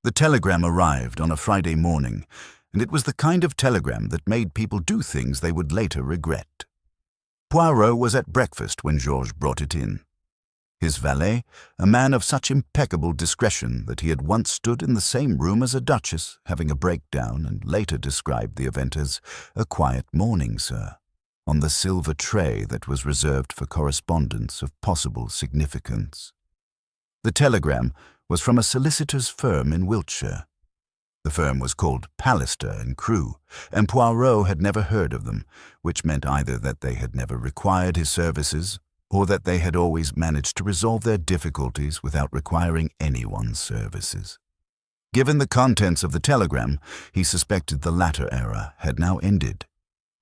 The telegram arrived on a Friday morning, and it was the kind of telegram that made people do things they would later regret. Poirot was at breakfast when Georges brought it in. His valet, a man of such impeccable discretion that he had once stood in the same room as a duchess, having a breakdown, and later described the event as "a quiet morning, sir," on the silver tray that was reserved for correspondence of possible significance. The telegram was from a solicitor's firm in Wiltshire. The firm was called Pallister & Crewe, and Poirot had never heard of them, which meant either that they had never required his services, or that they had always managed to resolve their difficulties without requiring anyone's services. Given the contents of the telegram, he suspected the latter era had now ended.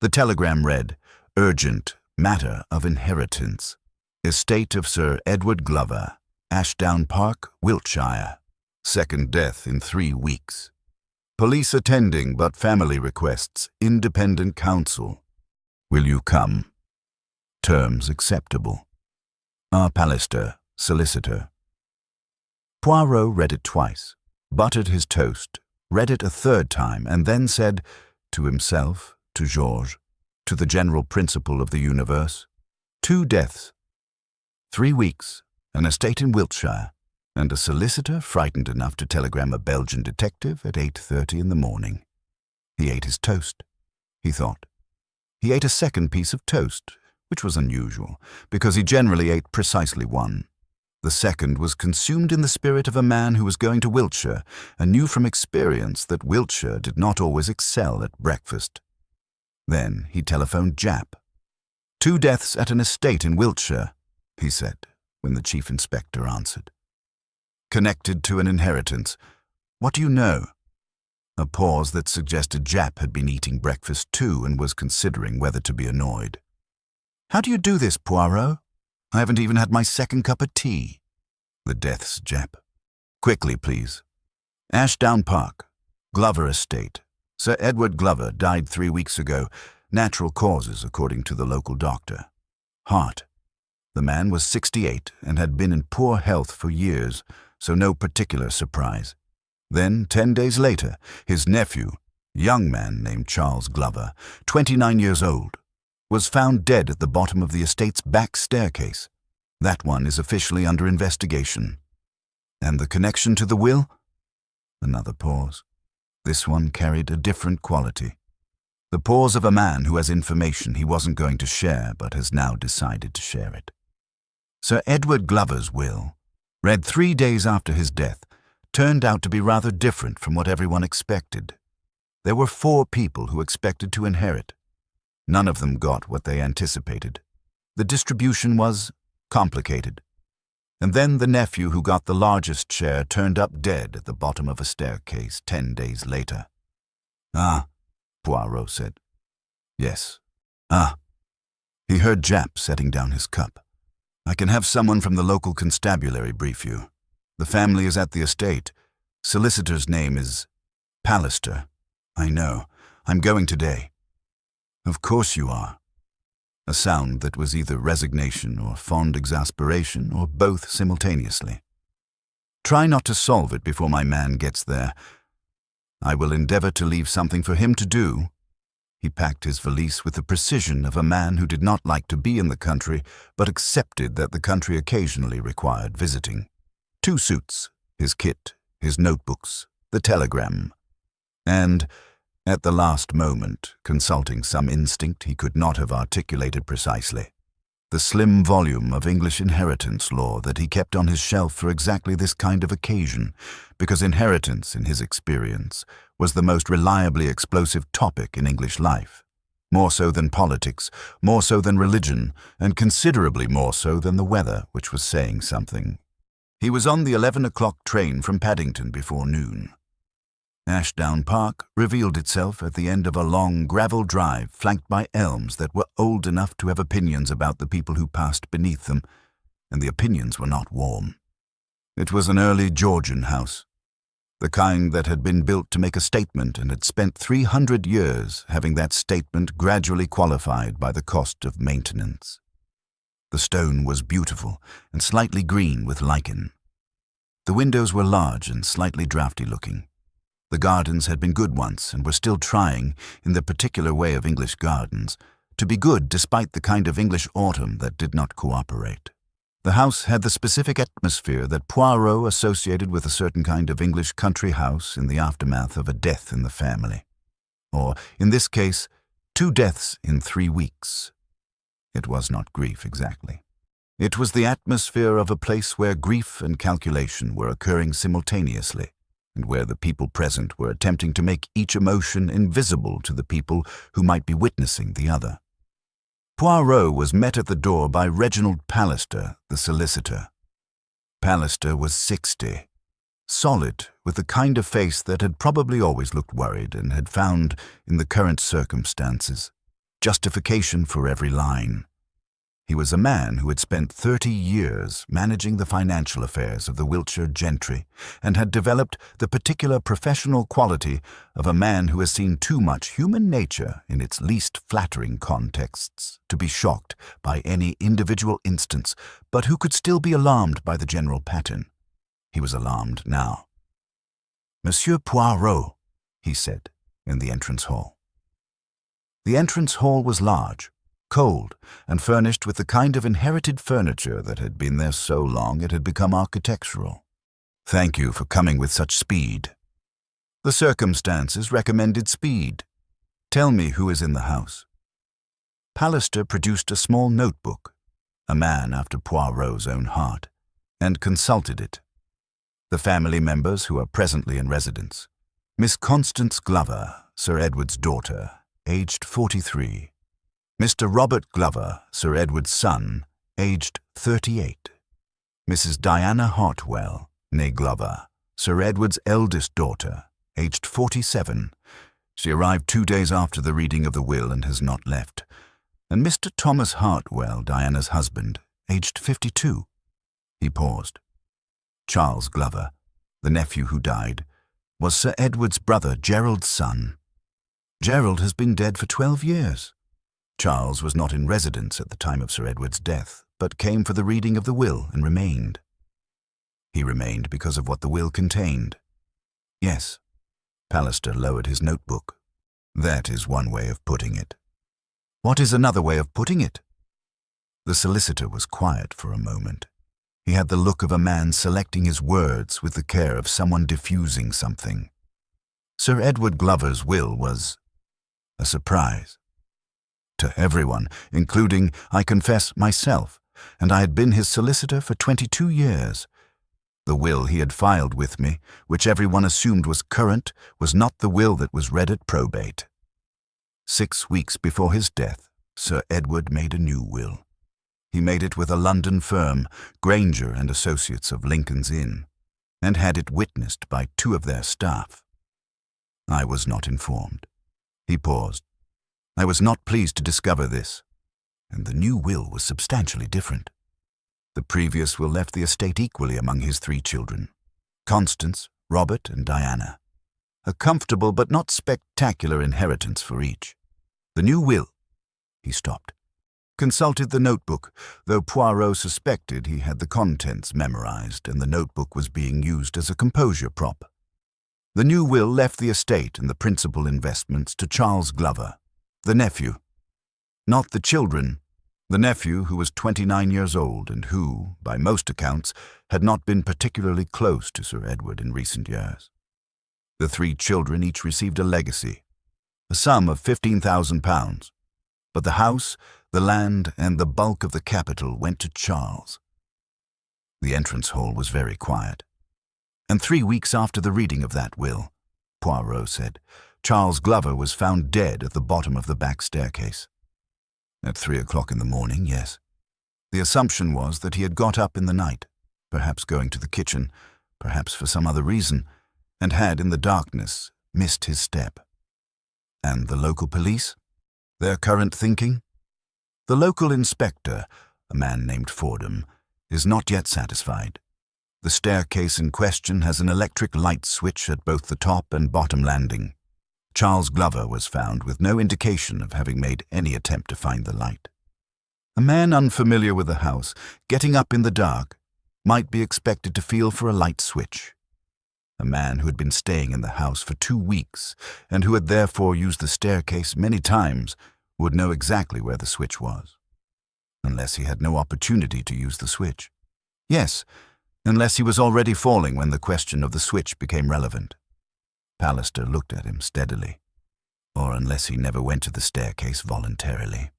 The telegram read, "Urgent, matter of inheritance. Estate of Sir Edward Glover, Ashdown Park, Wiltshire. Second death in 3 weeks. Police attending, but family requests independent counsel. Will you come? Terms acceptable. R. Pallister, solicitor." Poirot read it twice, buttered his toast, read it a third time, and then said, to himself, to Georges, to the general principle of the universe, 2 deaths, 3 weeks, an estate in Wiltshire, and a solicitor frightened enough to telegram a Belgian detective at 8:30 in the morning. He ate his toast, he thought. He ate a second piece of toast, which was unusual, because he generally ate precisely one. The second was consumed in the spirit of a man who was going to Wiltshire and knew from experience that Wiltshire did not always excel at breakfast. Then he telephoned Japp. 2 deaths at an estate in Wiltshire, he said, when the chief inspector answered. Connected to an inheritance. What do you know? A pause that suggested Japp had been eating breakfast too and was considering whether to be annoyed. How do you do this, Poirot? I haven't even had my second cup of tea. The deaths, Japp. Quickly, please. Ashdown Park, Glover Estate. Sir Edward Glover died 3 weeks ago. Natural causes, according to the local doctor. Heart. The man was 68 and had been in poor health for years, so no particular surprise. Then, 10 days later, his nephew, young man named Charles Glover, 29 years old, was found dead at the bottom of the estate's back staircase. That one is officially under investigation. And the connection to the will? Another pause. This one carried a different quality. The pause of a man who has information he wasn't going to share but has now decided to share it. Sir Edward Glover's will, read 3 days after his death, turned out to be rather different from what everyone expected. There were 4 people who expected to inherit. None of them got what they anticipated. The distribution was complicated. And then the nephew who got the largest share turned up dead at the bottom of a staircase 10 days later. Ah, Poirot said. Yes. Ah. He heard Japp setting down his cup. I can have someone from the local constabulary brief you. The family is at the estate. Solicitor's name is Pallister. I know. I'm going today. Of course you are. A sound that was either resignation or fond exasperation or both simultaneously. Try not to solve it before my man gets there. I will endeavor to leave something for him to do. He packed his valise with the precision of a man who did not like to be in the country, but accepted that the country occasionally required visiting. 2 suits, his kit, his notebooks, the telegram, and, at the last moment, consulting some instinct he could not have articulated precisely, the slim volume of English inheritance law that he kept on his shelf for exactly this kind of occasion, because inheritance, in his experience, was the most reliably explosive topic in English life, more so than politics, more so than religion, and considerably more so than the weather, which was saying something. He was on the 11 o'clock train from Paddington before noon. Ashdown Park revealed itself at the end of a long gravel drive flanked by elms that were old enough to have opinions about the people who passed beneath them, and the opinions were not warm. It was an early Georgian house, the kind that had been built to make a statement and had spent 300 years having that statement gradually qualified by the cost of maintenance. The stone was beautiful and slightly green with lichen. The windows were large and slightly draughty-looking. The gardens had been good once and were still trying, in the particular way of English gardens, to be good despite the kind of English autumn that did not cooperate. The house had the specific atmosphere that Poirot associated with a certain kind of English country house in the aftermath of a death in the family. Or, in this case, 2 deaths in 3 weeks. It was not grief exactly. It was the atmosphere of a place where grief and calculation were occurring simultaneously, and where the people present were attempting to make each emotion invisible to the people who might be witnessing the other. Poirot was met at the door by Reginald Pallister, the solicitor. Pallister was 60, solid, with the kind of face that had probably always looked worried and had found, in the current circumstances, justification for every line. He was a man who had spent 30 years managing the financial affairs of the Wiltshire gentry and had developed the particular professional quality of a man who has seen too much human nature in its least flattering contexts to be shocked by any individual instance, but who could still be alarmed by the general pattern. He was alarmed now. "Monsieur Poirot," he said, in the entrance hall. The entrance hall was large, cold, and furnished with the kind of inherited furniture that had been there so long it had become architectural. "Thank you for coming with such speed." "The circumstances recommended speed. Tell me who is in the house." Pallister produced a small notebook, a man after Poirot's own heart, and consulted it. "The family members who are presently in residence. Miss Constance Glover, Sir Edward's daughter, aged 43. Mr. Robert Glover, Sir Edward's son, aged 38. Mrs. Diana Hartwell, née Glover, Sir Edward's eldest daughter, aged 47. She arrived 2 days after the reading of the will and has not left. And Mr. Thomas Hartwell, Diana's husband, aged 52. He paused. Charles Glover, the nephew who died, was Sir Edward's brother Gerald's son. Gerald has been dead for 12 years. Charles was not in residence at the time of Sir Edward's death, but came for the reading of the will and remained. He remained because of what the will contained. Yes. Pallister lowered his notebook. That is one way of putting it. What is another way of putting it? The solicitor was quiet for a moment. He had the look of a man selecting his words with the care of someone diffusing something. Sir Edward Glover's will was a surprise. To everyone, including, I confess, myself, and I had been his solicitor for 22 years. The will he had filed with me, which everyone assumed was current, was not the will that was read at probate. 6 weeks before his death, Sir Edward made a new will. He made it with a London firm, Granger and Associates of Lincoln's Inn, and had it witnessed by 2 of their staff. I was not informed. He paused. I was not pleased to discover this, and the new will was substantially different. The previous will left the estate equally among his 3 children, Constance, Robert, and Diana. A comfortable but not spectacular inheritance for each. The new will, he stopped, consulted the notebook, though Poirot suspected he had the contents memorized and the notebook was being used as a composure prop. The new will left the estate and the principal investments to Charles Glover, the nephew. Not the children, the nephew who was 29 years old and who, by most accounts, had not been particularly close to Sir Edward in recent years. The 3 children each received a legacy, a sum of £15,000, but the house, the land, and the bulk of the capital went to Charles. The entrance hall was very quiet. And 3 weeks after the reading of that will, Poirot said, Charles Glover was found dead at the bottom of the back staircase. At 3 o'clock in the morning, yes. The assumption was that he had got up in the night, perhaps going to the kitchen, perhaps for some other reason, and had, in the darkness, missed his step. And the local police? Their current thinking? The local inspector, a man named Fordham, is not yet satisfied. The staircase in question has an electric light switch at both the top and bottom landing. Charles Glover was found with no indication of having made any attempt to find the light. A man unfamiliar with the house, getting up in the dark, might be expected to feel for a light switch. A man who had been staying in the house for 2 weeks and who had therefore used the staircase many times would know exactly where the switch was. Unless he had no opportunity to use the switch. Yes, unless he was already falling when the question of the switch became relevant. Pallister looked at him steadily. Or unless he never went to the staircase voluntarily.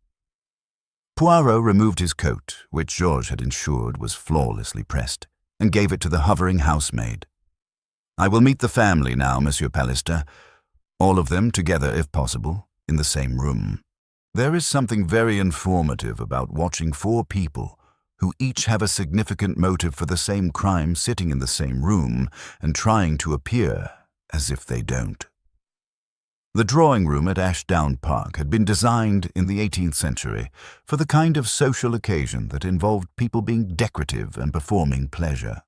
Poirot removed his coat, which Georges had ensured was flawlessly pressed, and gave it to the hovering housemaid. "I will meet the family now, Monsieur Pallister. All of them together, if possible, in the same room. There is something very informative about watching 4 people who each have a significant motive for the same crime sitting in the same room and trying to appear as if they don't." The drawing room at Ashdown Park had been designed in the 18th century for the kind of social occasion that involved people being decorative and performing pleasure.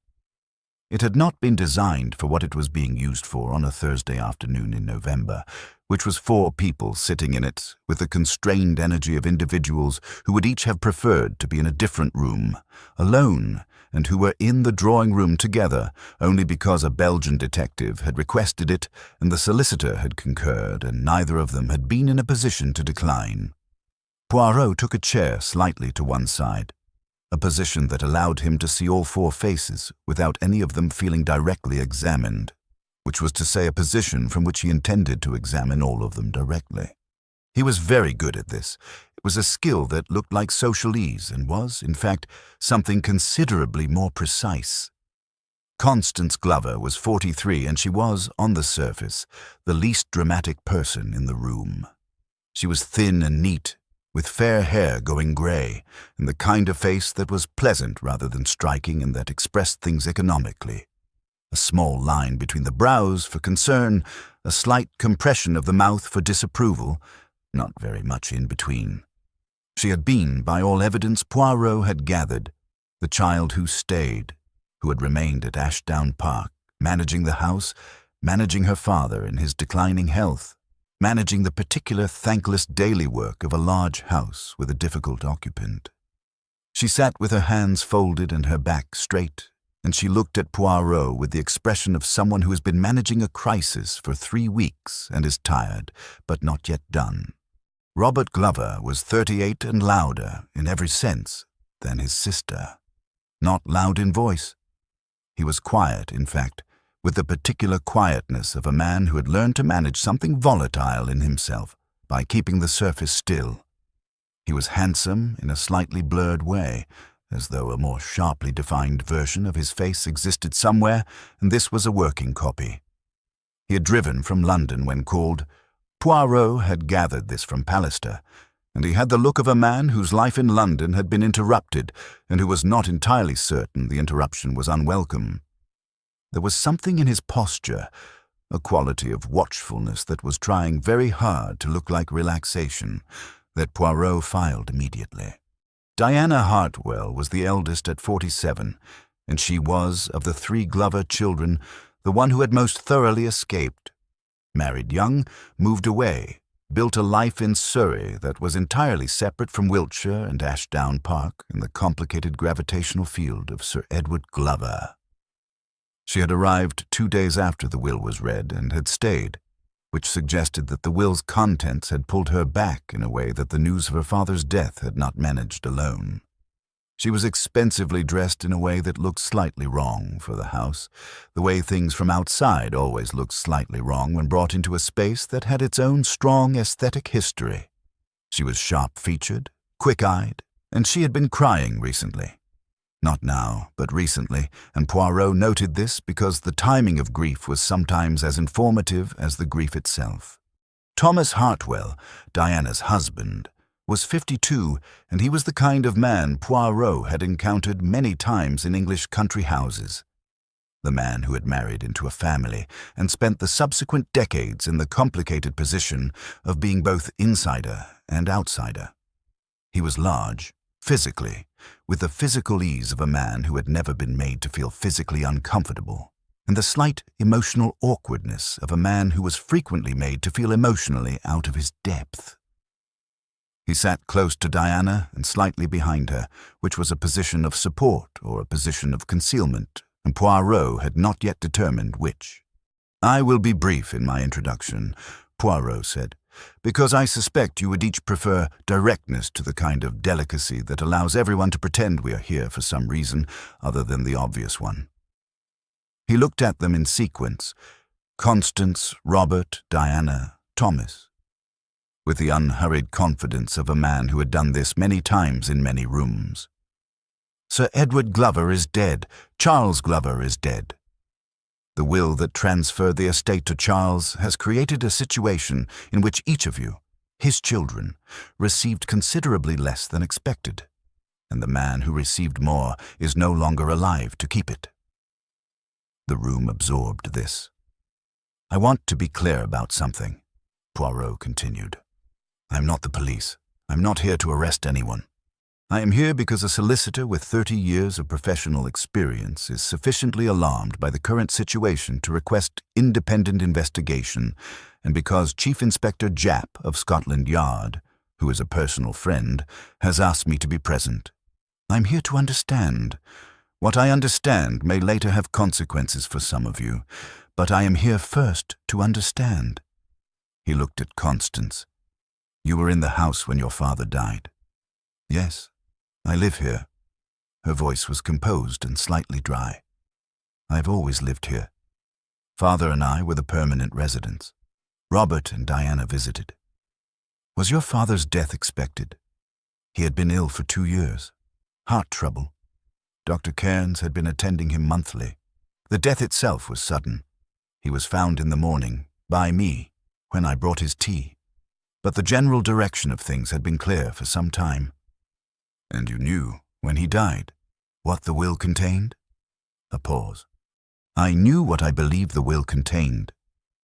It had not been designed for what it was being used for on a Thursday afternoon in November, which was 4 people sitting in it with the constrained energy of individuals who would each have preferred to be in a different room, alone, and who were in the drawing room together only because a Belgian detective had requested it and the solicitor had concurred, and neither of them had been in a position to decline. Poirot took a chair slightly to one side, a position that allowed him to see all 4 faces without any of them feeling directly examined, which was to say a position from which he intended to examine all of them directly. He was very good at this. It was a skill that looked like social ease and was, in fact, something considerably more precise. Constance Glover was 43 and she was, on the surface, the least dramatic person in the room. She was thin and neat, with fair hair going grey, and the kind of face that was pleasant rather than striking and that expressed things economically. A small line between the brows for concern, a slight compression of the mouth for disapproval, not very much in between. She had been, by all evidence Poirot had gathered, the child who stayed, who had remained at Ashdown Park, managing the house, managing her father in his declining health, managing the particular thankless daily work of a large house with a difficult occupant. She sat with her hands folded and her back straight, and she looked at Poirot with the expression of someone who has been managing a crisis for 3 weeks and is tired, but not yet done. Robert Glover was 38 and louder, in every sense, than his sister. Not loud in voice. He was quiet, in fact, with the particular quietness of a man who had learned to manage something volatile in himself by keeping the surface still. He was handsome in a slightly blurred way, as though a more sharply defined version of his face existed somewhere, and this was a working copy. He had driven from London when called. Poirot had gathered this from Pallister, and he had the look of a man whose life in London had been interrupted, and who was not entirely certain the interruption was unwelcome. There was something in his posture, a quality of watchfulness that was trying very hard to look like relaxation, that Poirot filed immediately. Diana Hartwell was the eldest at 47, and she was, of the 3 Glover children, the one who had most thoroughly escaped. Married young, moved away, built a life in Surrey that was entirely separate from Wiltshire and Ashdown Park in the complicated gravitational field of Sir Edward Glover. She had arrived 2 days after the will was read and had stayed, which suggested that the will's contents had pulled her back in a way that the news of her father's death had not managed alone. She was expensively dressed in a way that looked slightly wrong for the house, the way things from outside always looked slightly wrong when brought into a space that had its own strong aesthetic history. She was sharp-featured, quick-eyed, and she had been crying recently. Not now, but recently, and Poirot noted this because the timing of grief was sometimes as informative as the grief itself. Thomas Hartwell, Diana's husband, was 52, and he was the kind of man Poirot had encountered many times in English country houses. The man who had married into a family and spent the subsequent decades in the complicated position of being both insider and outsider. He was large, physically, with the physical ease of a man who had never been made to feel physically uncomfortable, and the slight emotional awkwardness of a man who was frequently made to feel emotionally out of his depth. He sat close to Diana and slightly behind her, which was a position of support or a position of concealment, and Poirot had not yet determined which. "I will be brief in my introduction," Poirot said, "because I suspect you would each prefer directness to the kind of delicacy that allows everyone to pretend we are here for some reason other than the obvious one." He looked at them in sequence: Constance, Robert, Diana, Thomas, with the unhurried confidence of a man who had done this many times in many rooms. "Sir Edward Glover is dead. Charles Glover is dead. The will that transferred the estate to Charles has created a situation in which each of you, his children, received considerably less than expected, and the man who received more is no longer alive to keep it." The room absorbed this. "I want to be clear about something," Poirot continued. "I'm not the police. I'm not here to arrest anyone. I am here because a solicitor with 30 years of professional experience is sufficiently alarmed by the current situation to request independent investigation, and because Chief Inspector Japp of Scotland Yard, who is a personal friend, has asked me to be present. I'm here to understand. What I understand may later have consequences for some of you, but I am here first to understand." He looked at Constance. "You were in the house when your father died." "Yes. I live here." Her voice was composed and slightly dry. "I've always lived here. Father and I were the permanent residents. Robert and Diana visited." "Was your father's death expected?" "He had been ill for 2 years. Heart trouble. Dr. Cairns had been attending him monthly. The death itself was sudden. He was found in the morning, by me, when I brought his tea. But the general direction of things had been clear for some time." "And you knew, when he died, what the will contained?" A pause. "I knew what I believed the will contained.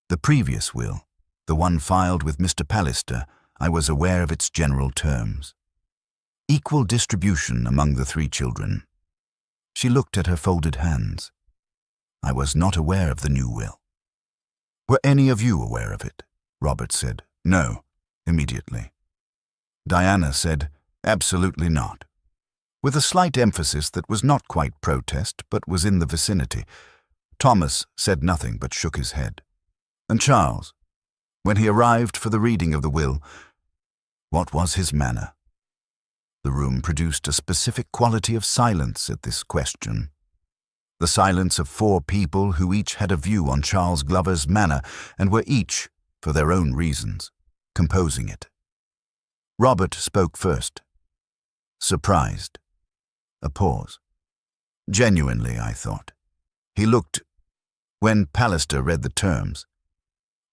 The previous will, the one filed with Mr. Pallister, I was aware of its general terms. Equal distribution among the 3 children." She looked at her folded hands. "I was not aware of the new will." "Were any of you aware of it?" Robert said. "No," immediately. Diana said, "Absolutely not," with a slight emphasis that was not quite protest, but was in the vicinity. Thomas said nothing but shook his head. "And Charles, when he arrived for the reading of the will, what was his manner?" The room produced a specific quality of silence at this question. The silence of 4 people who each had a view on Charles Glover's manner and were each, for their own reasons, composing it. Robert spoke first. Surprised. A pause. "Genuinely, I thought. He looked, when Pallister read the terms,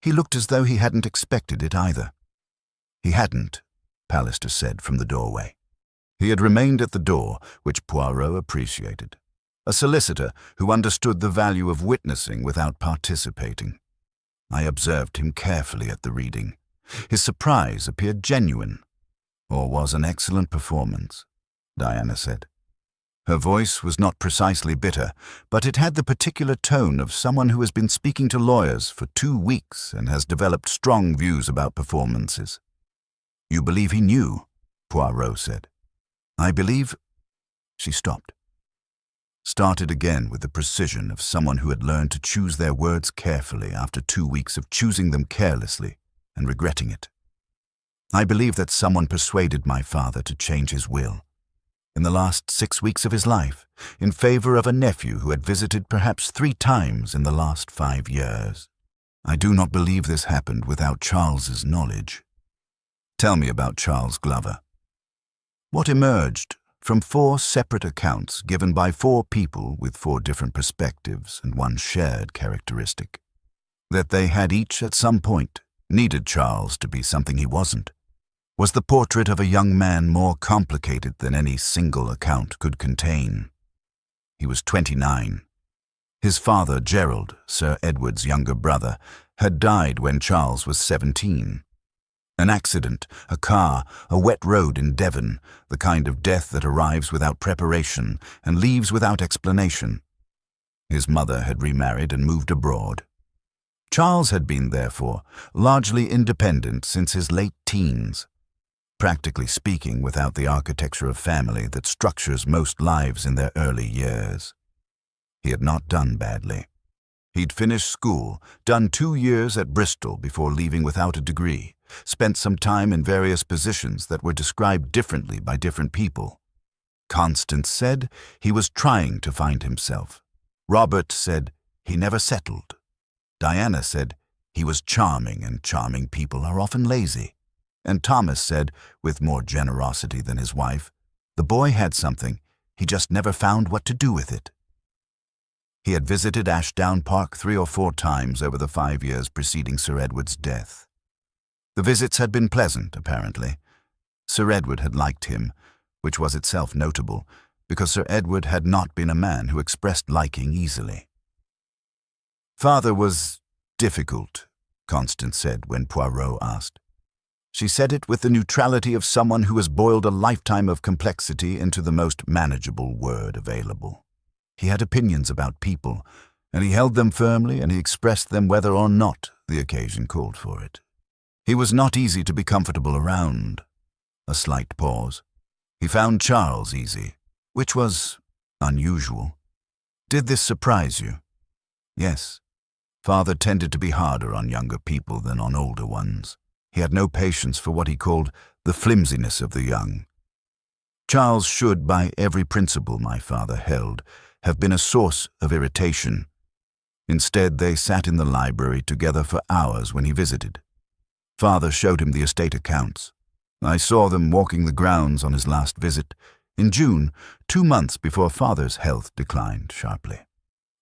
he looked as though he hadn't expected it either." "He hadn't," Pallister said from the doorway. He had remained at the door, which Poirot appreciated. A solicitor who understood the value of witnessing without participating. I observed him carefully at the reading. His surprise appeared genuine, or was an excellent performance, Diana said. Her voice was not precisely bitter, but it had the particular tone of someone who has been speaking to lawyers for 2 weeks and has developed strong views about performances. "You believe he knew?" Poirot said. "I believe—" She stopped. Started again with the precision of someone who had learned to choose their words carefully after 2 weeks of choosing them carelessly and regretting it. "I believe that someone persuaded my father to change his will, in the last 6 weeks of his life, in favor of a nephew who had visited perhaps 3 times in the last 5 years. I do not believe this happened without Charles's knowledge." "Tell me about Charles Glover." What emerged from 4 separate accounts given by 4 people with 4 different perspectives and one shared characteristic: that they had each at some point needed Charles to be something he wasn't, was the portrait of a young man more complicated than any single account could contain. He was 29. His father, Gerald, Sir Edward's younger brother, had died when Charles was 17. An accident, a car, a wet road in Devon, the kind of death that arrives without preparation and leaves without explanation. His mother had remarried and moved abroad. Charles had been, therefore, largely independent since his late teens. practically speaking, without the architecture of family that structures most lives in their early years. He had not done badly. He'd finished school, done 2 years at Bristol before leaving without a degree, spent some time in various positions that were described differently by different people. Constance said he was trying to find himself. Robert said he never settled. Diana said he was charming, and charming people are often lazy. And Thomas said, with more generosity than his wife, the boy had something, he just never found what to do with it. He had visited Ashdown Park 3 or 4 times over the 5 years preceding Sir Edward's death. The visits had been pleasant, apparently. Sir Edward had liked him, which was itself notable, because Sir Edward had not been a man who expressed liking easily. Father was difficult, Constance said when Poirot asked. She said it with the neutrality of someone who has boiled a lifetime of complexity into the most manageable word available. He had opinions about people, and he held them firmly, and he expressed them whether or not the occasion called for it. He was not easy to be comfortable around. A slight pause. He found Charles easy, which was unusual. Did this surprise you? Yes. Father tended to be harder on younger people than on older ones. He had no patience for what he called the flimsiness of the young. Charles should, by every principle my father held, have been a source of irritation. Instead, they sat in the library together for hours when he visited. Father showed him the estate accounts. I saw them walking the grounds on his last visit, in June, 2 months before Father's health declined sharply.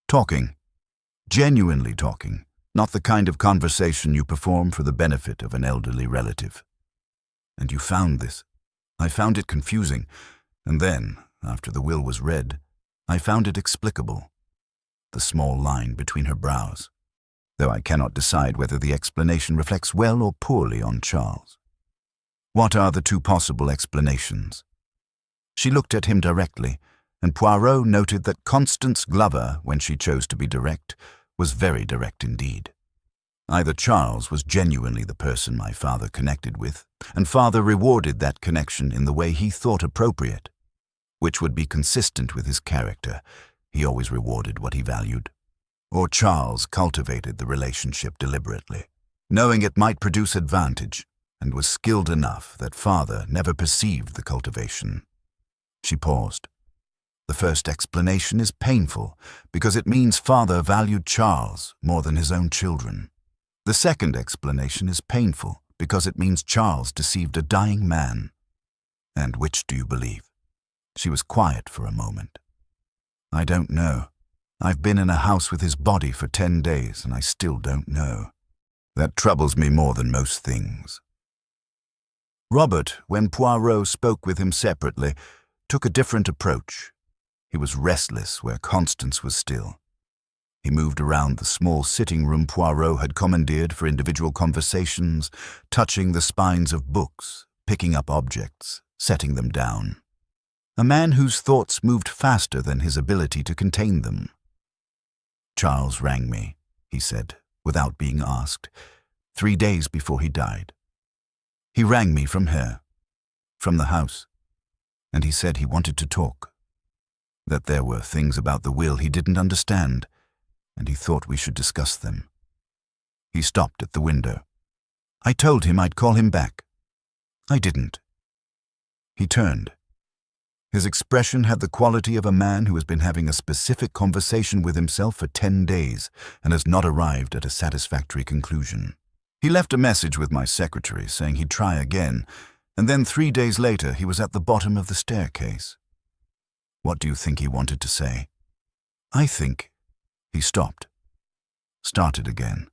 Talking. Genuinely talking, not the kind of conversation you perform for the benefit of an elderly relative. And you found this. I found it confusing, and then, after the will was read, I found it explicable. The small line between her brows, though I cannot decide whether the explanation reflects well or poorly on Charles. What are the 2 possible explanations? She looked at him directly, and Poirot noted that Constance Glover, when she chose to be direct, was very direct indeed. Either Charles was genuinely the person my father connected with, and Father rewarded that connection in the way he thought appropriate, which would be consistent with his character. He always rewarded what he valued. Or Charles cultivated the relationship deliberately, knowing it might produce advantage, and was skilled enough that Father never perceived the cultivation. She paused. The first explanation is painful, because it means Father valued Charles more than his own children. The second explanation is painful, because it means Charles deceived a dying man. And which do you believe? She was quiet for a moment. I don't know. I've been in a house with his body for 10 days, and I still don't know. That troubles me more than most things. Robert, when Poirot spoke with him separately, took a different approach. He was restless where Constance was still. He moved around the small sitting room Poirot had commandeered for individual conversations, touching the spines of books, picking up objects, setting them down. A man whose thoughts moved faster than his ability to contain them. Charles rang me, he said, without being asked, 3 days before he died. He rang me from here, from the house, and he said he wanted to talk, that there were things about the will he didn't understand, and he thought we should discuss them. He stopped at the window. I told him I'd call him back. I didn't. He turned. His expression had the quality of a man who has been having a specific conversation with himself for 10 days and has not arrived at a satisfactory conclusion. He left a message with my secretary saying he'd try again, and then 3 days later he was at the bottom of the staircase. What do you think he wanted to say? I think... He stopped. Started again.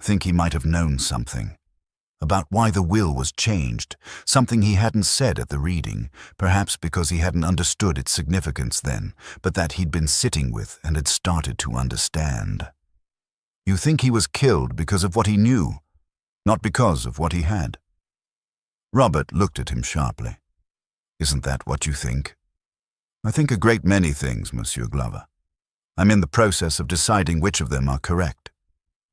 Think he might have known something. About why the will was changed, something he hadn't said at the reading, perhaps because he hadn't understood its significance then, but that he'd been sitting with and had started to understand. You think he was killed because of what he knew, not because of what he had? Robert looked at him sharply. Isn't that what you think? I think a great many things, Monsieur Glover. I'm in the process of deciding which of them are correct.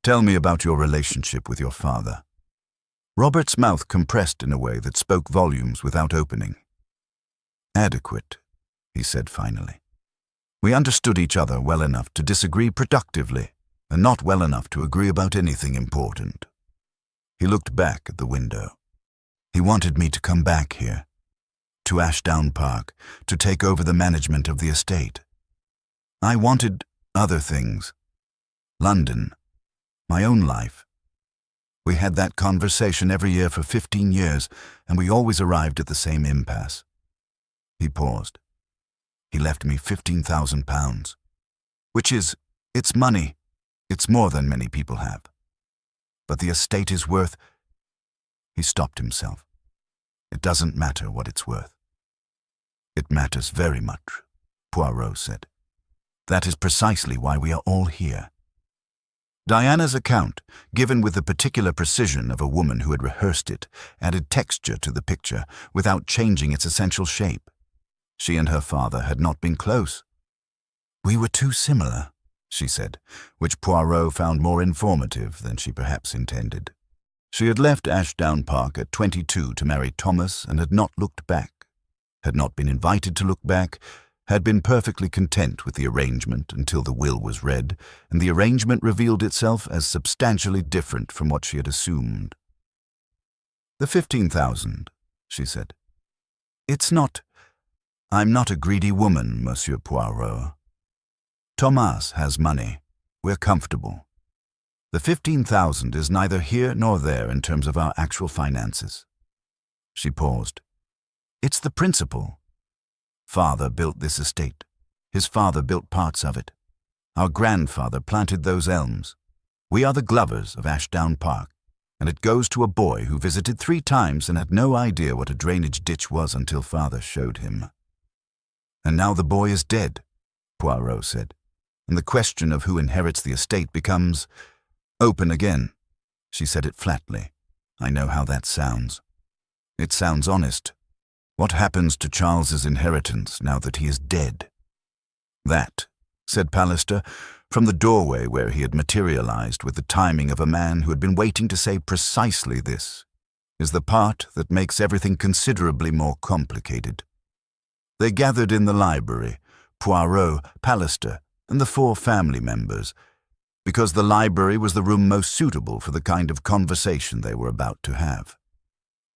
Tell me about your relationship with your father. Robert's mouth compressed in a way that spoke volumes without opening. "Adequate," he said finally. "We understood each other well enough to disagree productively, and not well enough to agree about anything important." He looked back at the window. "He wanted me to come back here, to Ashdown Park, to take over the management of the estate. I wanted other things. London, my own life. We had that conversation every year for 15 years, and we always arrived at the same impasse." He paused. "He left me £15,000, which is, it's money. It's more than many people have. But the estate is worth—" He stopped himself. "It doesn't matter what it's worth." "It matters very much," Poirot said. "That is precisely why we are all here." Diana's account, given with the particular precision of a woman who had rehearsed it, added texture to the picture without changing its essential shape. She and her father had not been close. "We were too similar," she said, which Poirot found more informative than she perhaps intended. She had left Ashdown Park at 22 to marry Thomas and had not looked back, had not been invited to look back, had been perfectly content with the arrangement until the will was read, and the arrangement revealed itself as substantially different from what she had assumed. "The 15,000, she said. I'm not a greedy woman, Monsieur Poirot. Thomas has money. We're comfortable. The 15,000 is neither here nor there in terms of our actual finances." She paused. "It's the principle. Father built this estate. His father built parts of it. Our grandfather planted those elms. We are the Glovers of Ashdown Park, and it goes to a boy who visited 3 times and had no idea what a drainage ditch was until Father showed him." "And now the boy is dead," Poirot said, "and the question of who inherits the estate becomes open again." She said it flatly. "I know how that sounds. It sounds honest. What happens to Charles's inheritance now that he is dead?" "That," said Pallister, from the doorway where he had materialized with the timing of a man who had been waiting to say precisely this, "is the part that makes everything considerably more complicated." They gathered in the library, Poirot, Pallister, and the 4 family members, because the library was the room most suitable for the kind of conversation they were about to have.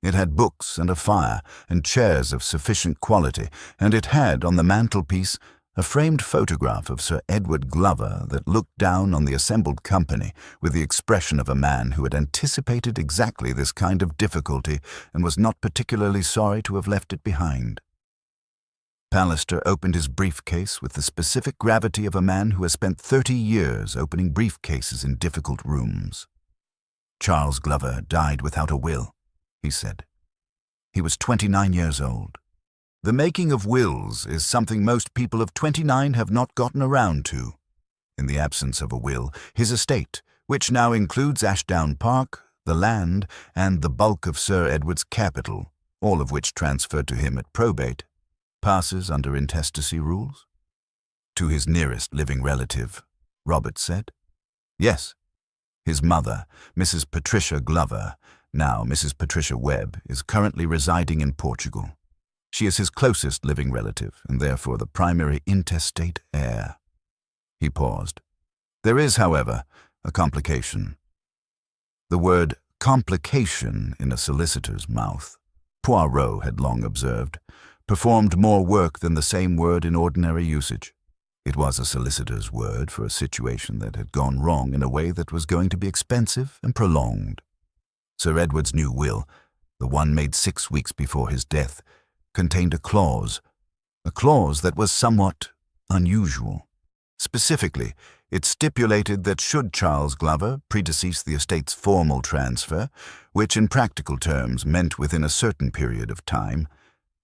It had books and a fire and chairs of sufficient quality, and it had on the mantelpiece a framed photograph of Sir Edward Glover that looked down on the assembled company with the expression of a man who had anticipated exactly this kind of difficulty and was not particularly sorry to have left it behind. Pallister opened his briefcase with the specific gravity of a man who has spent 30 years opening briefcases in difficult rooms. "Charles Glover died without a will," he said. "He was 29 years old. The making of wills is something most people of 29 have not gotten around to. In the absence of a will, his estate, which now includes Ashdown Park, the land, and the bulk of Sir Edward's capital, all of which transferred to him at probate, passes under intestacy rules." "To his nearest living relative," Robert said. "Yes. His mother, Mrs. Patricia Glover, now Mrs. Patricia Webb, is currently residing in Portugal. She is his closest living relative and therefore the primary intestate heir." He paused. "There is, however, a complication." The word complication in a solicitor's mouth, Poirot had long observed, performed more work than the same word in ordinary usage. It was a solicitor's word for a situation that had gone wrong in a way that was going to be expensive and prolonged. Sir Edward's new will, the one made 6 weeks before his death, contained a clause that was somewhat unusual. Specifically, it stipulated that should Charles Glover predecease the estate's formal transfer, which in practical terms meant within a certain period of time,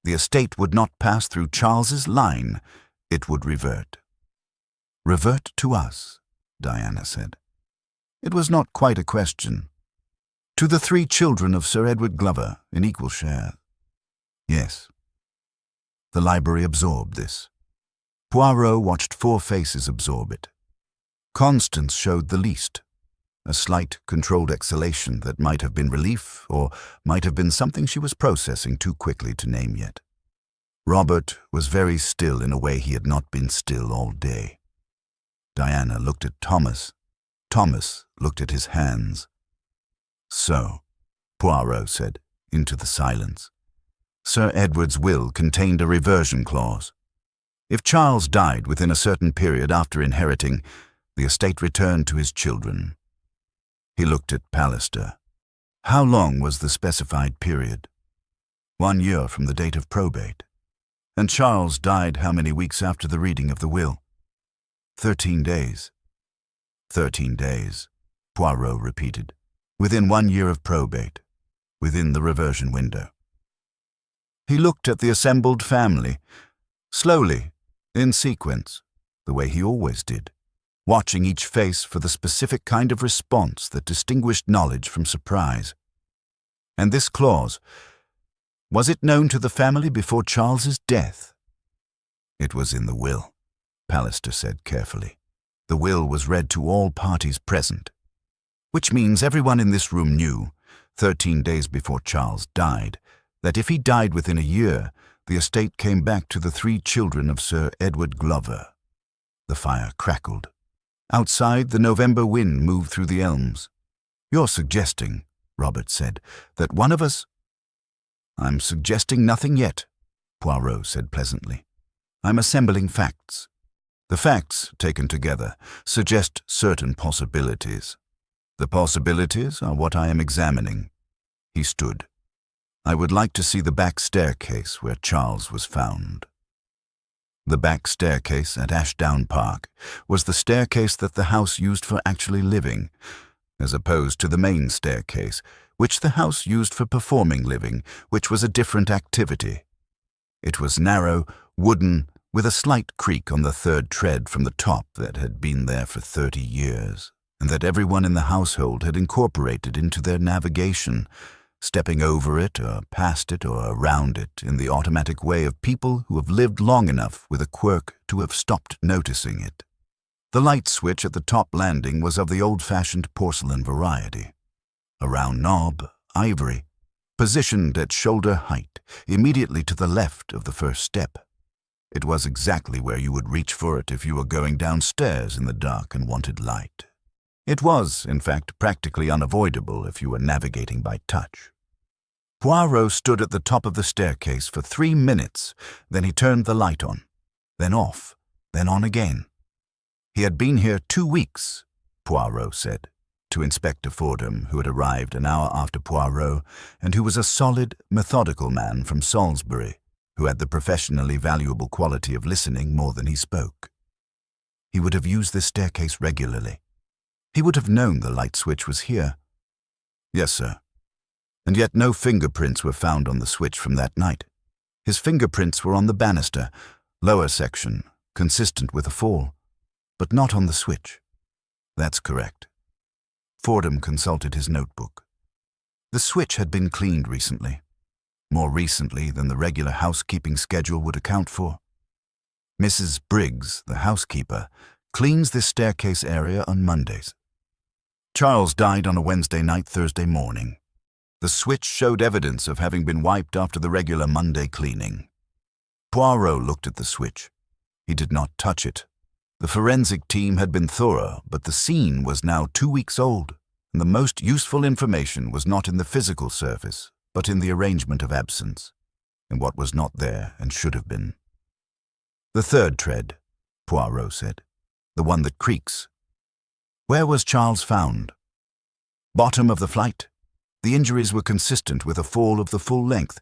the estate would not pass through Charles's line, it would revert. "Revert to us," Diana said. It was not quite a question. "To the 3 children of Sir Edward Glover in equal share." "Yes." The library absorbed this. Poirot watched 4 faces absorb it. Constance showed the least. a slight, controlled exhalation that might have been relief or might have been something she was processing too quickly to name yet. Robert was very still in a way he had not been still all day. Diana looked at Thomas. Thomas looked at his hands. "So," Poirot said, into the silence. Sir Edward's will contained a reversion clause. If Charles died within a certain period after inheriting, the estate returned to his children. He looked at Pallister. How long was the specified period? 1 year from the date of probate. And Charles died how many weeks after the reading of the will? 13 days. 13 days, Poirot repeated. Within 1 year of probate. Within the reversion window. He looked at the assembled family, slowly, in sequence, the way he always did, watching each face for the specific kind of response that distinguished knowledge from surprise. And this clause, was it known to the family before Charles's death? It was in the will, Pallister said carefully. The will was read to all parties present, which means everyone in this room knew, 13 days before Charles died, that if he died within a year, the estate came back to the 3 children of Sir Edward Glover. The fire crackled. Outside, the November wind moved through the elms. "You're suggesting," Robert said, "that one of us—" "I'm suggesting nothing yet," Poirot said pleasantly. "I'm assembling facts. The facts, taken together, suggest certain possibilities. The possibilities are what I am examining." He stood. "I would like to see the back staircase where Charles was found." The back staircase at Ashdown Park was the staircase that the house used for actually living, as opposed to the main staircase, which the house used for performing living, which was a different activity. It was narrow, wooden, with a slight creak on the 3rd tread from the top that had been there for 30 years, and that everyone in the household had incorporated into their navigation, stepping over it or past it or around it in the automatic way of people who have lived long enough with a quirk to have stopped noticing it. The light switch at the top landing was of the old-fashioned porcelain variety. A round knob, ivory, positioned at shoulder height, immediately to the left of the first step. It was exactly where you would reach for it if you were going downstairs in the dark and wanted light. It was, in fact, practically unavoidable if you were navigating by touch. Poirot stood at the top of the staircase for 3 minutes, then he turned the light on, then off, then on again. He had been here 2 weeks, Poirot said, to Inspector Fordham, who had arrived an hour after Poirot, and who was a solid, methodical man from Salisbury, who had the professionally valuable quality of listening more than he spoke. He would have used this staircase regularly. He would have known the light switch was here. "Yes, sir." And yet no fingerprints were found on the switch from that night. His fingerprints were on the banister, lower section, consistent with a fall, but not on the switch. "That's correct." Fordham consulted his notebook. The switch had been cleaned recently, more recently than the regular housekeeping schedule would account for. Mrs. Briggs, the housekeeper, cleans this staircase area on Mondays. Charles died on a Wednesday night, Thursday morning. The switch showed evidence of having been wiped after the regular Monday cleaning. Poirot looked at the switch. He did not touch it. The forensic team had been thorough, but the scene was now 2 weeks old, and the most useful information was not in the physical surface, but in the arrangement of absence, in what was not there and should have been. "The 3rd tread," Poirot said, "the one that creaks. Where was Charles found?" "Bottom of the flight. The injuries were consistent with a fall of the full length.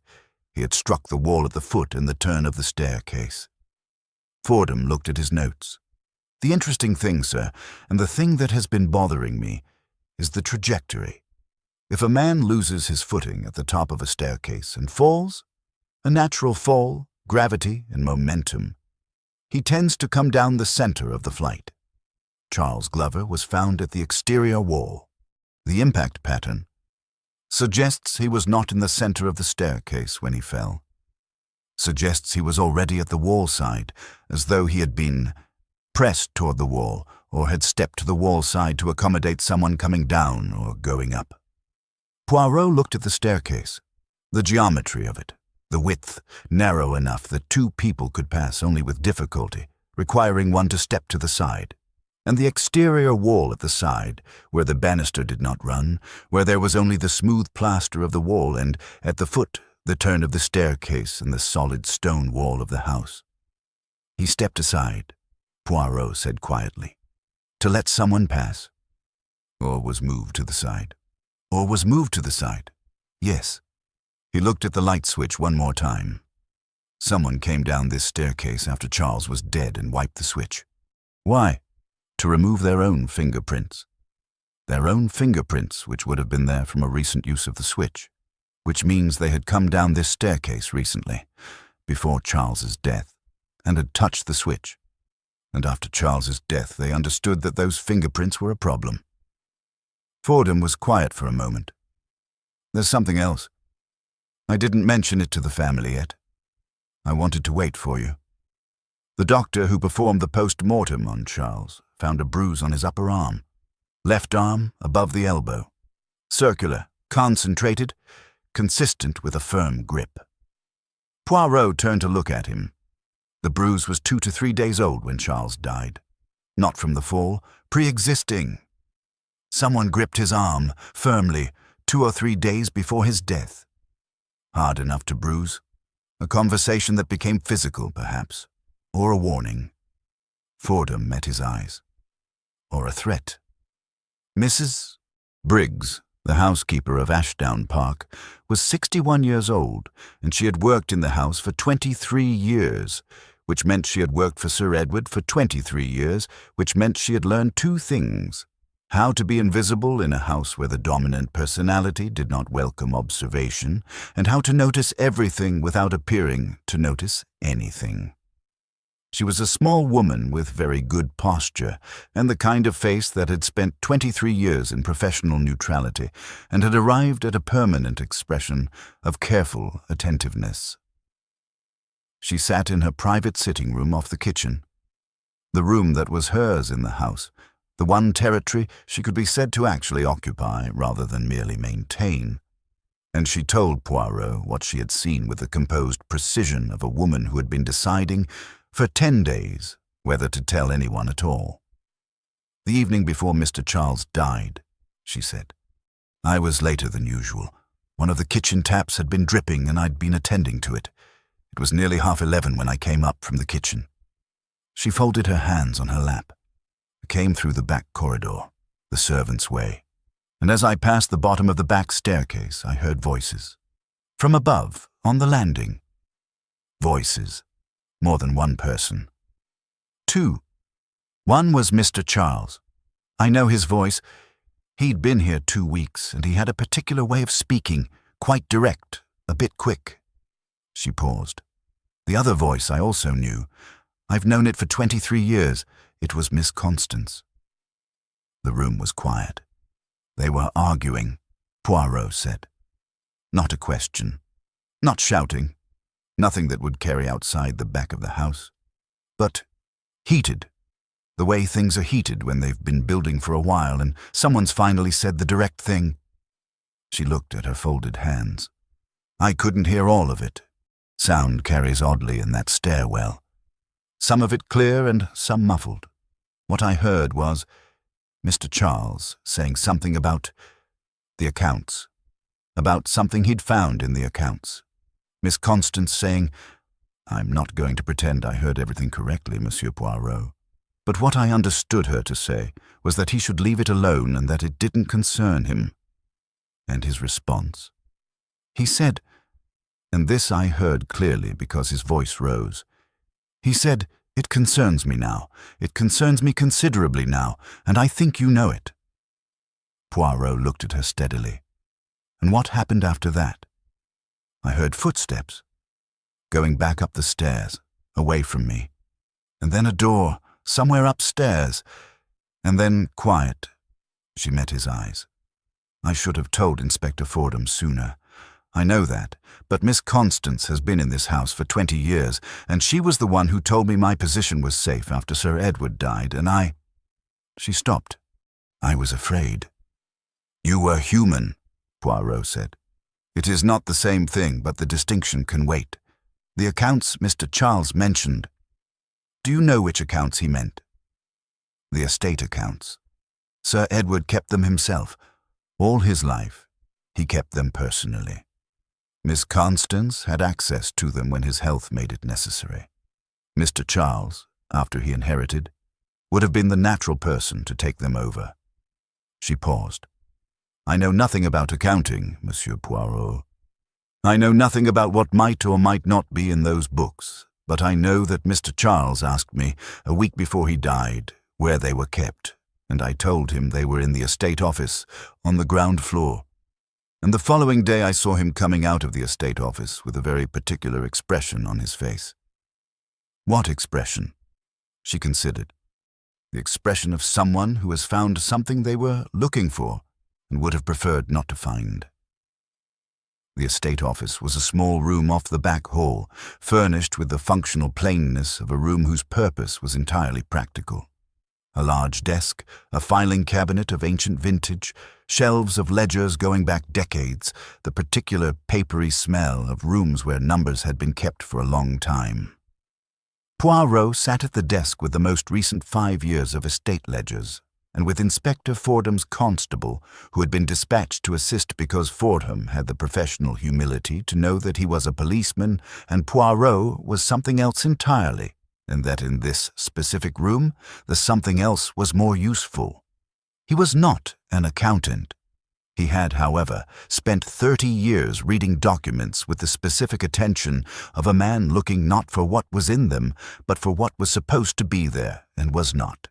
He had struck the wall at the foot in the turn of the staircase." Fordham looked at his notes. "The interesting thing, sir, and the thing that has been bothering me, is the trajectory. If a man loses his footing at the top of a staircase and falls, a natural fall, gravity and momentum, he tends to come down the center of the flight. Charles Glover was found at the exterior wall. The impact pattern suggests he was not in the center of the staircase when he fell. Suggests he was already at the wall side, as though he had been pressed toward the wall or had stepped to the wall side to accommodate someone coming down or going up. Poirot looked at the staircase, the geometry of it, the width, narrow enough that two people could pass only with difficulty, requiring one to step to the side, and the exterior wall at the side, where the banister did not run, where there was only the smooth plaster of the wall, and, at the foot, the turn of the staircase and the solid stone wall of the house. He stepped aside, Poirot said quietly, to let someone pass. Or was moved to the side. Or was moved to the side. Yes. He looked at the light switch one more time. Someone came down this staircase after Charles was dead and wiped the switch. Why? To remove their own fingerprints. Their own fingerprints, which would have been there from a recent use of the switch, which means they had come down this staircase recently, before Charles's death, and had touched the switch. And after Charles's death, they understood that those fingerprints were a problem. Fordham was quiet for a moment. There's something else. I didn't mention it to the family yet. I wanted to wait for you. The doctor who performed the post-mortem on Charles found a bruise on his upper arm, left arm above the elbow, circular, concentrated, consistent with a firm grip. Poirot turned to look at him. The bruise was 2 to 3 days old when Charles died. Not from the fall, pre-existing. Someone gripped his arm, firmly, 2 or 3 days before his death. Hard enough to bruise. A conversation that became physical, perhaps. Or a warning. Fordham met his eyes. Or a threat. Mrs. Briggs, the housekeeper of Ashdown Park, was 61 years old, and she had worked in the house for 23 years, which meant she had worked for Sir Edward for 23 years, which meant she had learned 2 things. How to be invisible in a house where the dominant personality did not welcome observation, and how to notice everything without appearing to notice anything. She was a small woman with very good posture, and the kind of face that had spent 23 years in professional neutrality, and had arrived at a permanent expression of careful attentiveness. She sat in her private sitting room off the kitchen, the room that was hers in the house, the one territory she could be said to actually occupy rather than merely maintain. And she told Poirot what she had seen with the composed precision of a woman who had been deciding for 10 days whether to tell anyone at all. The evening before Mr. Charles died, she said, I was later than usual. One of the kitchen taps had been dripping and I'd been attending to it. It was nearly 11:30 when I came up from the kitchen. She folded her hands on her lap. I came through the back corridor, the servants' way, and as I passed the bottom of the back staircase, I heard voices. From above, on the landing. Voices. More than one person. 2. One was Mr. Charles. I know his voice. He'd been here 2 weeks, and he had a particular way of speaking, quite direct, a bit quick. She paused. The other voice I also knew. I've known it for 23 years. It was Miss Constance. The room was quiet. They were arguing, Poirot said. Not a question. Not shouting. Nothing that would carry outside the back of the house. But heated. The way things are heated when they've been building for a while and someone's finally said the direct thing. She looked at her folded hands. I couldn't hear all of it. Sound carries oddly in that stairwell. Some of it clear and some muffled. What I heard was Mr. Charles saying something about the accounts, about something he'd found in the accounts. Miss Constance saying, I'm not going to pretend I heard everything correctly, Monsieur Poirot, but what I understood her to say was that he should leave it alone and that it didn't concern him. And his response. He said, and this I heard clearly because his voice rose, he said, it concerns me now. It concerns me considerably now, and I think you know it. Poirot looked at her steadily. And what happened after that? I heard footsteps, going back up the stairs, away from me, and then a door, somewhere upstairs, and then quiet. She met his eyes. I should have told Inspector Fordham sooner. I know that, but Miss Constance has been in this house for 20 years, and she was the one who told me my position was safe after Sir Edward died, and I... She stopped. I was afraid. You were human, Poirot said. It is not the same thing, but the distinction can wait. The accounts Mr. Charles mentioned. Do you know which accounts he meant? The estate accounts. Sir Edward kept them himself. All his life, he kept them personally. Miss Constance had access to them when his health made it necessary. Mr. Charles, after he inherited, would have been the natural person to take them over. She paused. I know nothing about accounting, Monsieur Poirot. I know nothing about what might or might not be in those books, but I know that Mr. Charles asked me, a week before he died, where they were kept, and I told him they were in the estate office, on the ground floor. And the following day I saw him coming out of the estate office with a very particular expression on his face. What expression? She considered. The expression of someone who has found something they were looking for and would have preferred not to find. The estate office was a small room off the back hall, furnished with the functional plainness of a room whose purpose was entirely practical. A large desk, a filing cabinet of ancient vintage, shelves of ledgers going back decades, the particular papery smell of rooms where numbers had been kept for a long time. Poirot sat at the desk with the most recent 5 years of estate ledgers, and with Inspector Fordham's constable, who had been dispatched to assist because Fordham had the professional humility to know that he was a policeman and Poirot was something else entirely, and that in this specific room the something else was more useful. He was not an accountant. He had, however, spent 30 years reading documents with the specific attention of a man looking not for what was in them, but for what was supposed to be there and was not.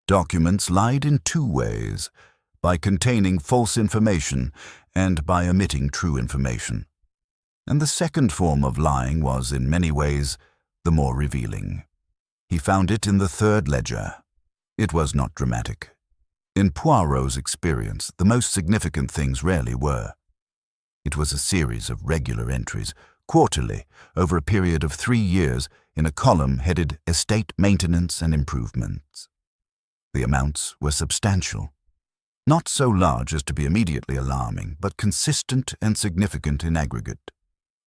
Documents lied in two ways, by containing false information and by omitting true information. And the second form of lying was, in many ways, the more revealing. He found it in the third ledger. It was not dramatic. In Poirot's experience, the most significant things rarely were. It was a series of regular entries, quarterly, over a period of 3 years, in a column headed Estate Maintenance and Improvements. The amounts were substantial. Not so large as to be immediately alarming, but consistent and significant in aggregate.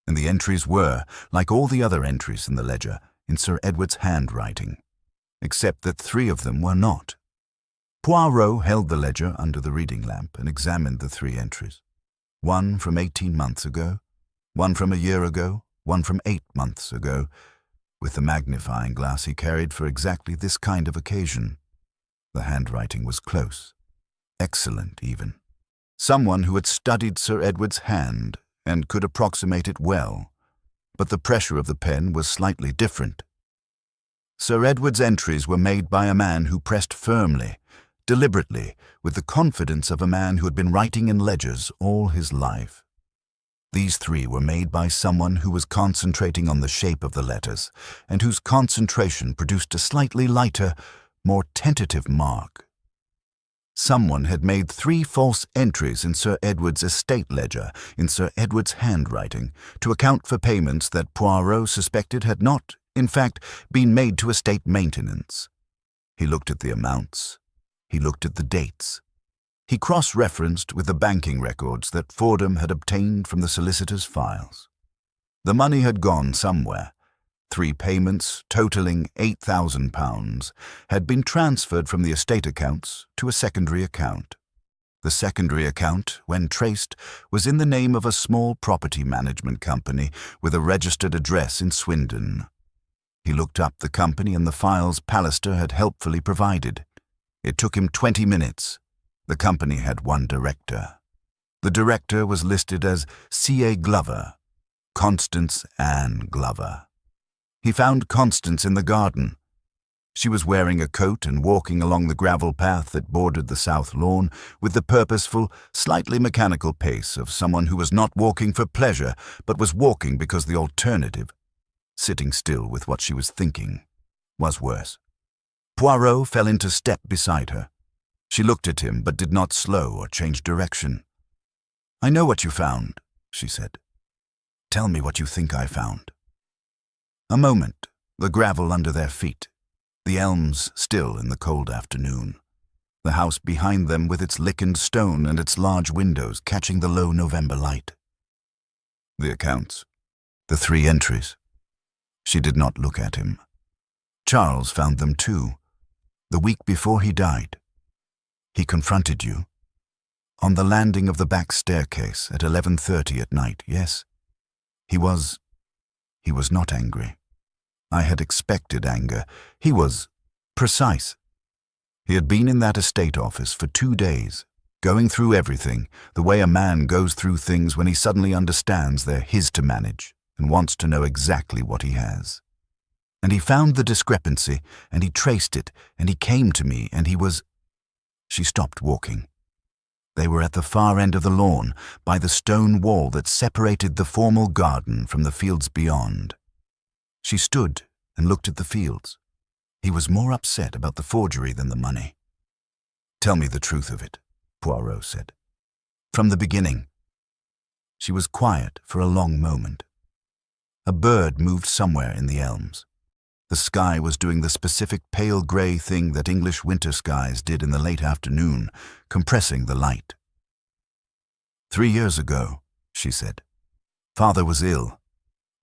And the entries were, like all the other entries in the ledger, in Sir Edward's handwriting, except that 3 of them were not. Poirot held the ledger under the reading lamp and examined the 3 entries. One from 18 months ago, one from a year ago, one from 8 months ago, with the magnifying glass he carried for exactly this kind of occasion. The handwriting was close, excellent even. Someone who had studied Sir Edward's hand and could approximate it well, but the pressure of the pen was slightly different. Sir Edward's entries were made by a man who pressed firmly, deliberately, with the confidence of a man who had been writing in ledgers all his life. These 3 were made by someone who was concentrating on the shape of the letters, and whose concentration produced a slightly lighter, more tentative mark. Someone had made 3 false entries in Sir Edward's estate ledger, in Sir Edward's handwriting, to account for payments that Poirot suspected had not, in fact, been made to estate maintenance. He looked at the amounts. He looked at the dates. He cross-referenced with the banking records that Fordham had obtained from the solicitor's files. The money had gone somewhere. 3 payments, totaling £8,000, had been transferred from the estate accounts to a secondary account. The secondary account, when traced, was in the name of a small property management company with a registered address in Swindon. He looked up the company in the files Pallister had helpfully provided. It took him 20 minutes. The company had 1 director. The director was listed as C.A. Glover, Constance Anne Glover. He found Constance in the garden. She was wearing a coat and walking along the gravel path that bordered the south lawn with the purposeful, slightly mechanical pace of someone who was not walking for pleasure, but was walking because the alternative, sitting still with what she was thinking, was worse. Poirot fell into step beside her. She looked at him, but did not slow or change direction. "I know what you found," she said. "Tell me what you think I found." A moment, the gravel under their feet, the elms still in the cold afternoon, the house behind them with its lichened stone and its large windows catching the low November light. The accounts, the 3 entries. She did not look at him. Charles found them too, the week before he died. He confronted you. On the landing of the back staircase at 11:30 at night, yes? He was not angry. I had expected anger. He was precise. He had been in that estate office for 2 days, going through everything, the way a man goes through things when he suddenly understands they're his to manage and wants to know exactly what he has. And he found the discrepancy, and he traced it, and he came to me, and he was... She stopped walking. They were at the far end of the lawn, by the stone wall that separated the formal garden from the fields beyond. She stood and looked at the fields. He was more upset about the forgery than the money. "Tell me the truth of it," Poirot said. "From the beginning." She was quiet for a long moment. A bird moved somewhere in the elms. The sky was doing the specific pale grey thing that English winter skies did in the late afternoon, compressing the light. "3 years ago," she said, "Father was ill.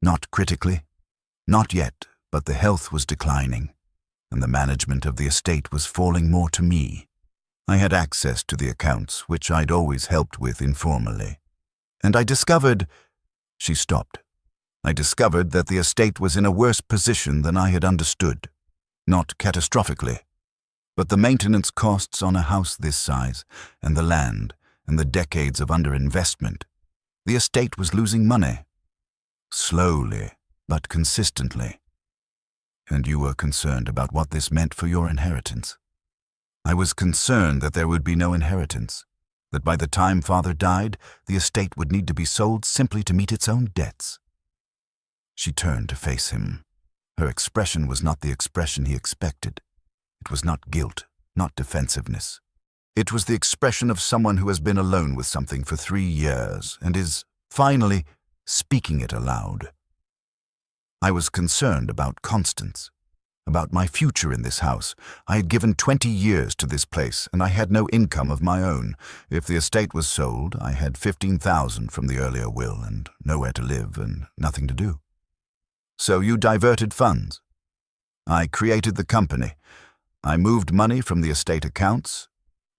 Not critically. Not yet, but the health was declining, and the management of the estate was falling more to me. I had access to the accounts, which I'd always helped with informally. And I discovered..." She stopped. "I discovered that the estate was in a worse position than I had understood. Not catastrophically, but the maintenance costs on a house this size, and the land, and the decades of underinvestment. The estate was losing money. Slowly, but consistently. And you were concerned about what this meant for your inheritance. I was concerned that there would be no inheritance, that by the time Father died, the estate would need to be sold simply to meet its own debts." She turned to face him. Her expression was not the expression he expected. It was not guilt, not defensiveness. It was the expression of someone who has been alone with something for 3 years and is, finally, speaking it aloud. "I was concerned about Constance, about my future in this house. I had given 20 years to this place, and I had no income of my own. If the estate was sold, I had 15,000 from the earlier will, and nowhere to live, and nothing to do. So you diverted funds. I created the company. I moved money from the estate accounts,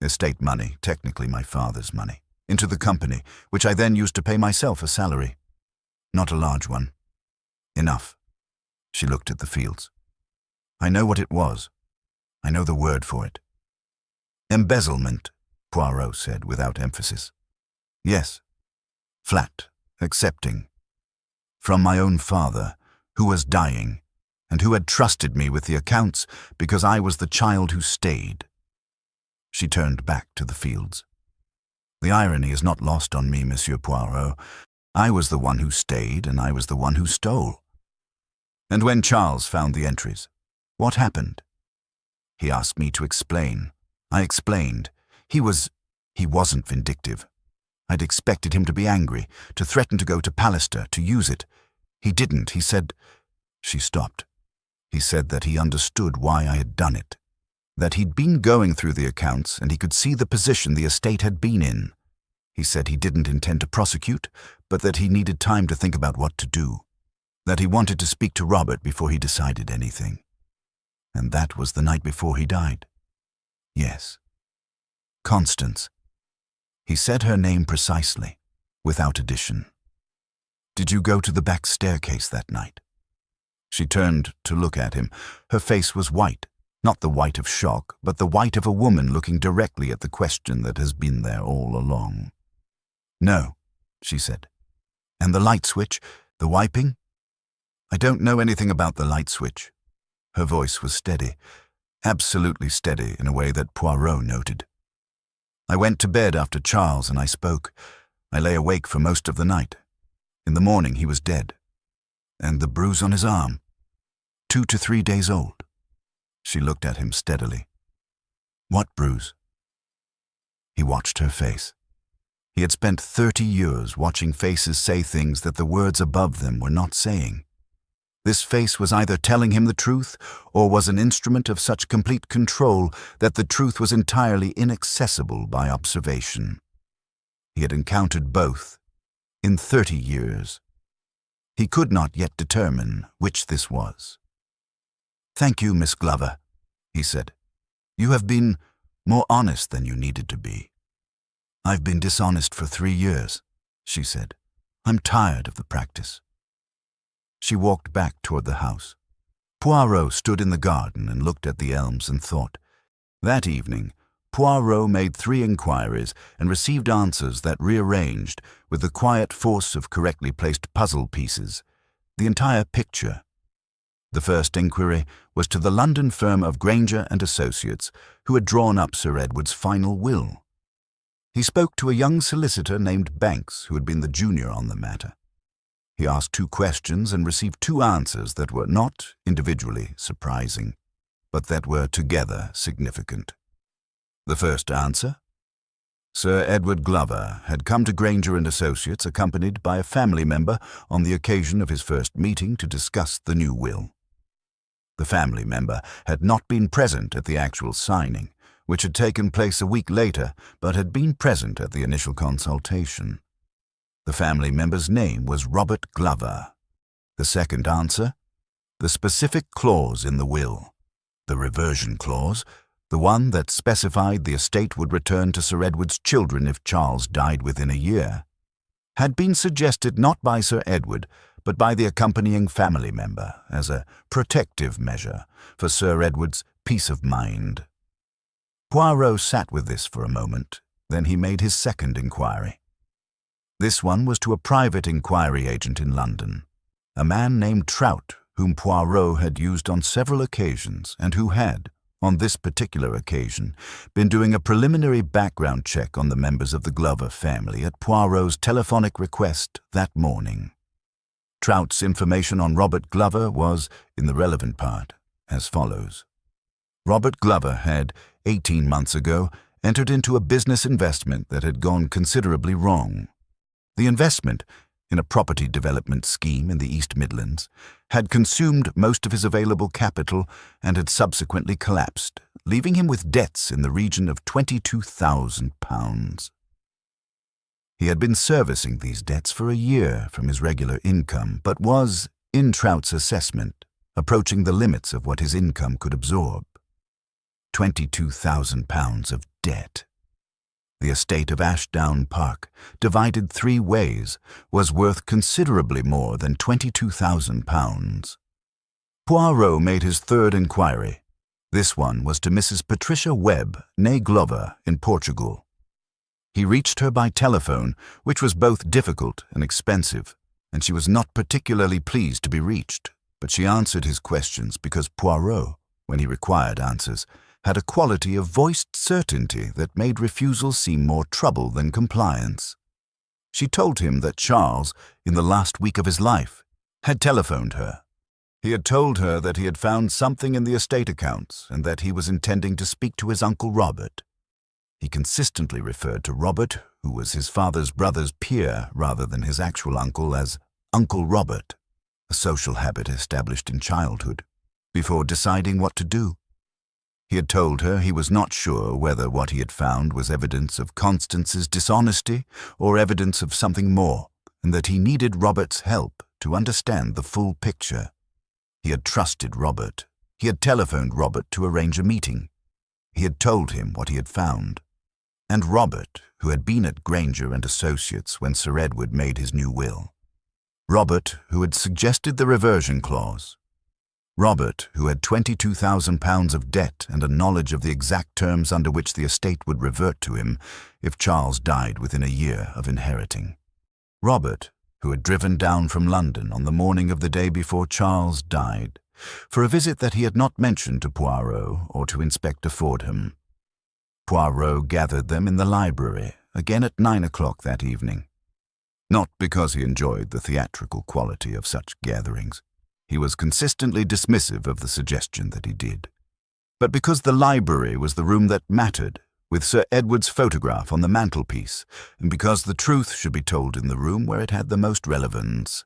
estate money, technically my father's money, into the company, which I then used to pay myself a salary. Not a large one. Enough." She looked at the fields. "I know what it was. I know the word for it." "Embezzlement," Poirot said without emphasis. "Yes. Flat, accepting. From my own father, who was dying, and who had trusted me with the accounts because I was the child who stayed." She turned back to the fields. "The irony is not lost on me, Monsieur Poirot. I was the one who stayed, and I was the one who stole." "And when Charles found the entries, what happened?" "He asked me to explain. I explained. He wasn't vindictive. I'd expected him to be angry, to threaten to go to Pallister, to use it. He didn't. He said..." She stopped. "He said that he understood why I had done it. That he'd been going through the accounts and he could see the position the estate had been in. He said he didn't intend to prosecute, but that he needed time to think about what to do. That he wanted to speak to Robert before he decided anything. And that was the night before he died. Yes. Constance." He said her name precisely, without addition. "Did you go to the back staircase that night?" She turned to look at him. Her face was white, not the white of shock, but the white of a woman looking directly at the question that has been there all along. "No," she said. "And the light switch, the wiping?" "I don't know anything about the light switch." Her voice was steady, absolutely steady in a way that Poirot noted. "I went to bed after Charles and I spoke. I lay awake for most of the night. In the morning he was dead. And the bruise on his arm, 2 to 3 days old." She looked at him steadily. "What bruise?" He watched her face. He had spent 30 years watching faces say things that the words above them were not saying. This face was either telling him the truth or was an instrument of such complete control that the truth was entirely inaccessible by observation. He had encountered both in 30 years. He could not yet determine which this was. "Thank you, Miss Glover," he said. "You have been more honest than you needed to be." "I've been dishonest for 3 years," she said. "I'm tired of the practice." She walked back toward the house. Poirot stood in the garden and looked at the elms and thought. That evening, Poirot made 3 inquiries and received answers that rearranged, with the quiet force of correctly placed puzzle pieces, the entire picture. The first inquiry was to the London firm of Granger and Associates, who had drawn up Sir Edward's final will. He spoke to a young solicitor named Banks, who had been the junior on the matter. He asked 2 questions and received 2 answers that were not individually surprising, but that were together significant. The first answer: Sir Edward Glover had come to Granger and Associates accompanied by a family member on the occasion of his first meeting to discuss the new will. The family member had not been present at the actual signing, which had taken place a week later, but had been present at the initial consultation. The family member's name was Robert Glover. The second answer: the specific clause in the will, the reversion clause, the one that specified the estate would return to Sir Edward's children if Charles died within a year, had been suggested not by Sir Edward, but by the accompanying family member as a protective measure for Sir Edward's peace of mind. Poirot sat with this for a moment, then he made his second inquiry. This one was to a private inquiry agent in London, a man named Trout, whom Poirot had used on several occasions and who had, on this particular occasion, been doing a preliminary background check on the members of the Glover family at Poirot's telephonic request that morning. Trout's information on Robert Glover was, in the relevant part, as follows. Robert Glover had, 18 months ago, entered into a business investment that had gone considerably wrong. The investment, in a property development scheme in the East Midlands, had consumed most of his available capital and had subsequently collapsed, leaving him with debts in the region of £22,000. He had been servicing these debts for a year from his regular income, but was, in Trout's assessment, approaching the limits of what his income could absorb. £22,000 of debt. The estate of Ashdown Park, divided 3 ways, was worth considerably more than £22,000. Poirot made his third inquiry. This one was to Mrs. Patricia Webb, née Glover, in Portugal. He reached her by telephone, which was both difficult and expensive, and she was not particularly pleased to be reached, but she answered his questions because Poirot, when he required answers, had a quality of voiced certainty that made refusal seem more trouble than compliance. She told him that Charles, in the last week of his life, had telephoned her. He had told her that he had found something in the estate accounts and that he was intending to speak to his Uncle Robert. He consistently referred to Robert, who was his father's brother's peer rather than his actual uncle, as Uncle Robert, a social habit established in childhood, before deciding what to do. He had told her he was not sure whether what he had found was evidence of Constance's dishonesty or evidence of something more, and that he needed Robert's help to understand the full picture. He had trusted Robert. He had telephoned Robert to arrange a meeting. He had told him what he had found. And Robert, who had been at Granger and Associates when Sir Edward made his new will. Robert, who had suggested the reversion clause. Robert, who had £22,000 of debt and a knowledge of the exact terms under which the estate would revert to him if Charles died within a year of inheriting. Robert, who had driven down from London on the morning of the day before Charles died, for a visit that he had not mentioned to Poirot or to Inspector Fordham. Poirot gathered them in the library, again at 9 o'clock that evening. Not because he enjoyed the theatrical quality of such gatherings. He was consistently dismissive of the suggestion that he did, but because the library was the room that mattered, with Sir Edward's photograph on the mantelpiece, and because the truth should be told in the room where it had the most relevance.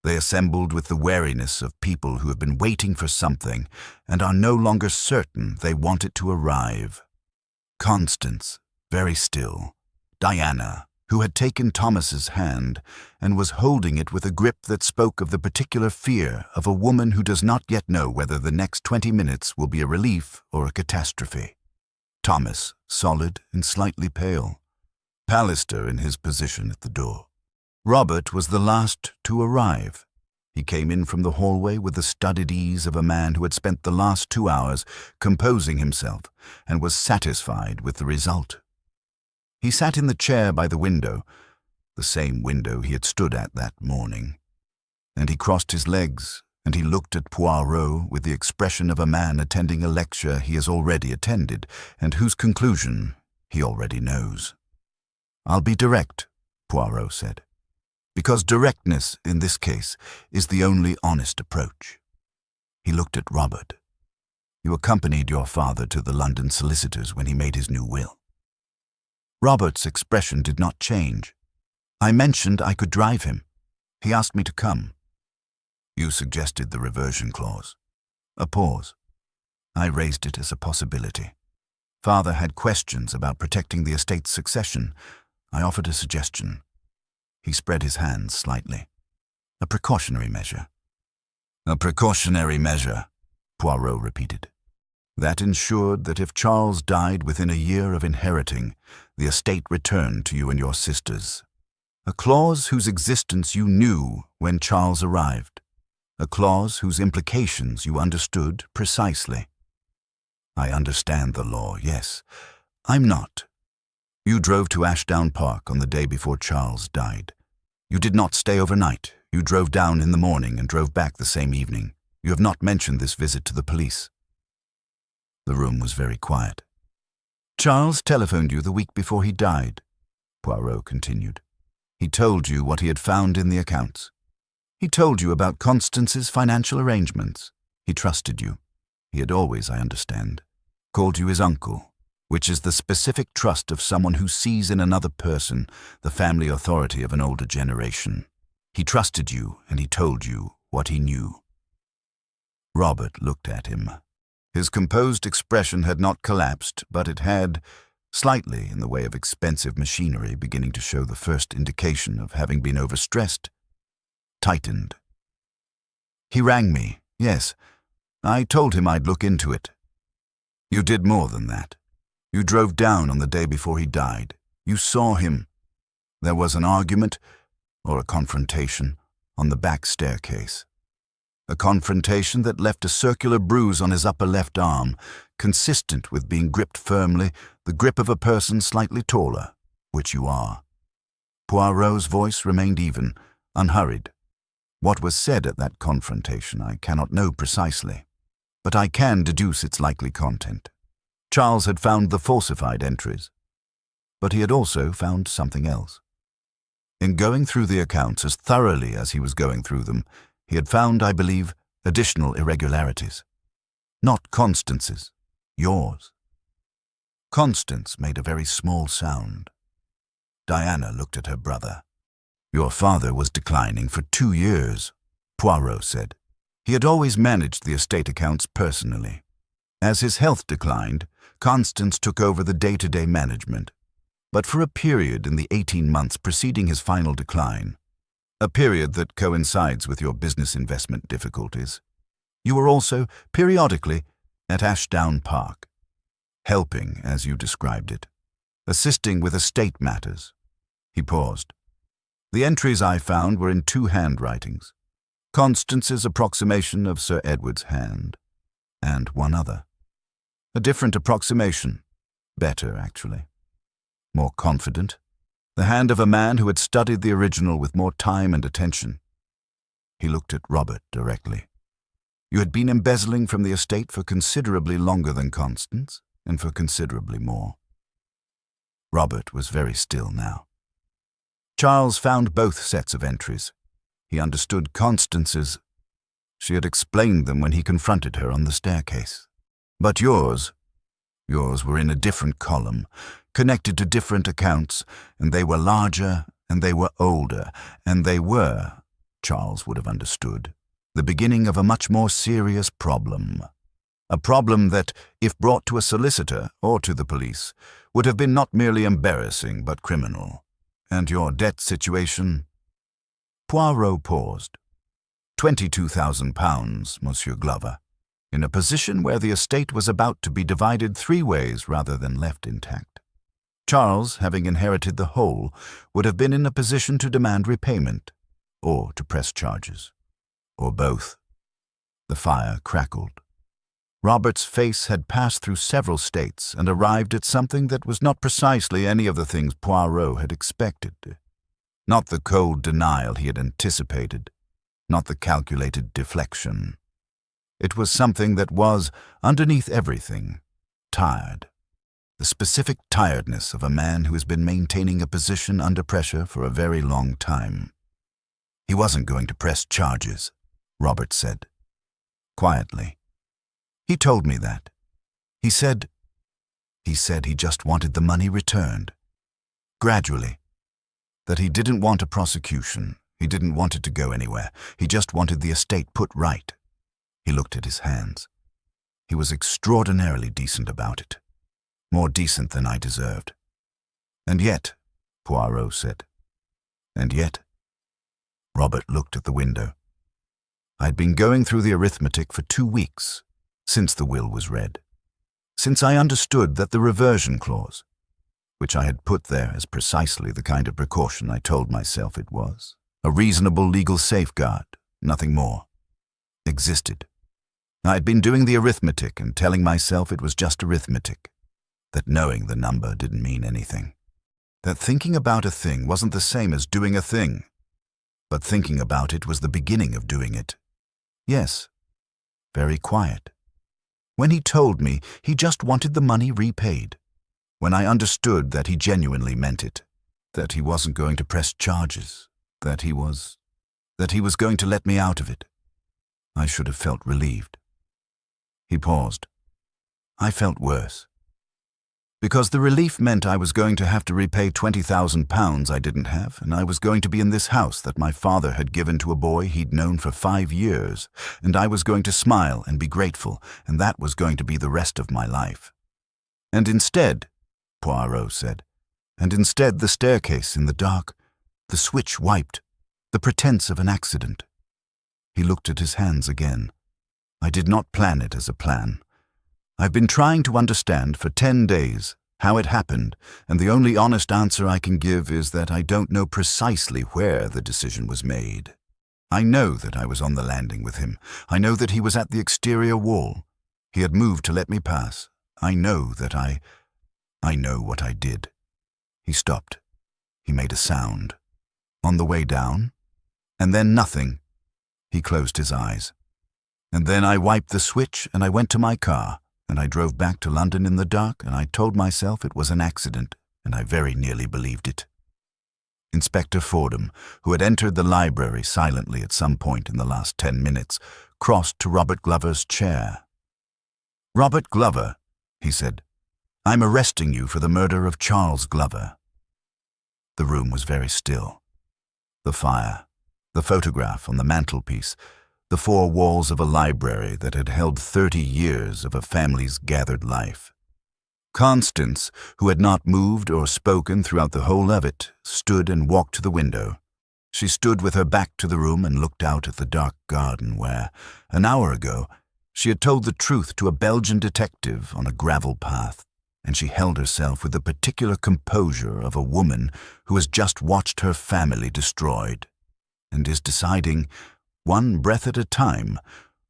They assembled with the wariness of people who have been waiting for something and are no longer certain they want it to arrive. Constance, very still. Diana, who had taken Thomas's hand and was holding it with a grip that spoke of the particular fear of a woman who does not yet know whether the next 20 minutes will be a relief or a catastrophe. Thomas, solid and slightly pale. Pallister in his position at the door. Robert was the last to arrive. He came in from the hallway with the studied ease of a man who had spent the last 2 hours composing himself and was satisfied with the result. He sat in the chair by the window, the same window he had stood at that morning, and he crossed his legs and he looked at Poirot with the expression of a man attending a lecture he has already attended and whose conclusion he already knows. "I'll be direct," Poirot said, "because directness in this case is the only honest approach." He looked at Robert. "You accompanied your father to the London solicitors when he made his new will." Robert's expression did not change. "I mentioned I could drive him. He asked me to come." "You suggested the reversion clause." A pause. "I raised it as a possibility. Father had questions about protecting the estate's succession. I offered a suggestion." He spread his hands slightly. "A precautionary measure." "A precautionary measure," Poirot repeated. "That ensured that if Charles died within a year of inheriting, the estate returned to you and your sisters. A clause whose existence you knew when Charles arrived. A clause whose implications you understood precisely." "I understand the law, yes. I'm not. You drove to Ashdown Park on the day before Charles died. You did not stay overnight. You drove down in the morning and drove back the same evening. You have not mentioned this visit to the police." The room was very quiet. "Charles telephoned you the week before he died," Poirot continued. "He told you what he had found in the accounts. He told you about Constance's financial arrangements. He trusted you. He had always, I understand, called you his uncle, which is the specific trust of someone who sees in another person the family authority of an older generation. He trusted you, and he told you what he knew." Robert looked at him. His composed expression had not collapsed, but it had, slightly in the way of expensive machinery beginning to show the first indication of having been overstressed, tightened. "He rang me, yes. I told him I'd look into it." "You did more than that. You drove down on the day before he died. You saw him. There was an argument, or a confrontation, on the back staircase. A confrontation that left a circular bruise on his upper left arm, consistent with being gripped firmly, the grip of a person slightly taller, which you are." Poirot's voice remained even, unhurried. "What was said at that confrontation I cannot know precisely, but I can deduce its likely content. Charles had found the falsified entries, but he had also found something else. In going through the accounts as thoroughly as he was going through them, he had found, I believe, additional irregularities. Not Constance's, yours." Constance made a very small sound. Diana looked at her brother. "Your father was declining for 2 years," Poirot said. "He had always managed the estate accounts personally. As his health declined, Constance took over the day-to-day management. But for a period in the 18 months preceding his final decline, a period that coincides with your business investment difficulties, you were also, periodically, at Ashdown Park, helping, as you described it, assisting with estate matters." He paused. "The entries I found were in 2 handwritings, Constance's approximation of Sir Edward's hand, and one other. A different approximation, better, actually. More confident, the hand of a man who had studied the original with more time and attention." He looked at Robert directly. "You had been embezzling from the estate for considerably longer than Constance, and for considerably more." Robert was very still now. Charles found both sets of entries. He understood Constance's. She had explained them when he confronted her on the staircase. But yours were in a different column, connected to different accounts, and they were larger, and they were older, and they were, Charles would have understood, the beginning of a much more serious problem. A problem that, if brought to a solicitor or to the police, would have been not merely embarrassing but criminal. And your debt situation? Poirot paused. £22,000, Monsieur Glover, in a position where the estate was about to be divided 3 ways rather than left intact. Charles, having inherited the whole, would have been in a position to demand repayment, or to press charges, or both. The fire crackled. Robert's face had passed through several states and arrived at something that was not precisely any of the things Poirot had expected. Not the cold denial he had anticipated, not the calculated deflection. It was something that was, underneath everything, tired. The specific tiredness of a man who has been maintaining a position under pressure for a very long time. He wasn't going to press charges, Robert said, quietly. He told me that. He said he just wanted the money returned. Gradually. That he didn't want a prosecution. He didn't want it to go anywhere. He just wanted the estate put right. He looked at his hands. He was extraordinarily decent about it. More decent than I deserved. And yet, Poirot said. And yet. Robert looked at the window. I'd been going through the arithmetic for 2 weeks, since the will was read. Since I understood that the reversion clause, which I had put there as precisely the kind of precaution I told myself it was, a reasonable legal safeguard, nothing more, existed. I had been doing the arithmetic and telling myself it was just arithmetic, that knowing the number didn't mean anything, that thinking about a thing wasn't the same as doing a thing, but thinking about it was the beginning of doing it. Yes, very quiet. When he told me he just wanted the money repaid, when I understood that he genuinely meant it, that he wasn't going to press charges, that he was going to let me out of it, I should have felt relieved. He paused. I felt worse. Because the relief meant I was going to have to repay £20,000 I didn't have, and I was going to be in this house that my father had given to a boy he'd known for 5 years, and I was going to smile and be grateful, and that was going to be the rest of my life. And instead, Poirot said, and instead the staircase in the dark, the switch wiped, the pretense of an accident. He looked at his hands again. I did not plan it as a plan. I've been trying to understand for 10 days how it happened, and the only honest answer I can give is that I don't know precisely where the decision was made. I know that I was on the landing with him. I know that he was at the exterior wall. He had moved to let me pass. I know that I know what I did. He stopped. He made a sound. On the way down, and then nothing. He closed his eyes. And then I wiped the switch and I went to my car. And I drove back to London in the dark, and I told myself it was an accident, and I very nearly believed it. Inspector Fordham, who had entered the library silently at some point in the last 10 minutes, crossed to Robert Glover's chair. Robert Glover, he said, I'm arresting you for the murder of Charles Glover. The room was very still. The fire, the photograph on the mantelpiece, the 4 walls of a library that had held 30 years of a family's gathered life. Constance, who had not moved or spoken throughout the whole of it, stood and walked to the window. She stood with her back to the room and looked out at the dark garden where, an hour ago, she had told the truth to a Belgian detective on a gravel path, and she held herself with the particular composure of a woman who has just watched her family destroyed, and is deciding, one breath at a time,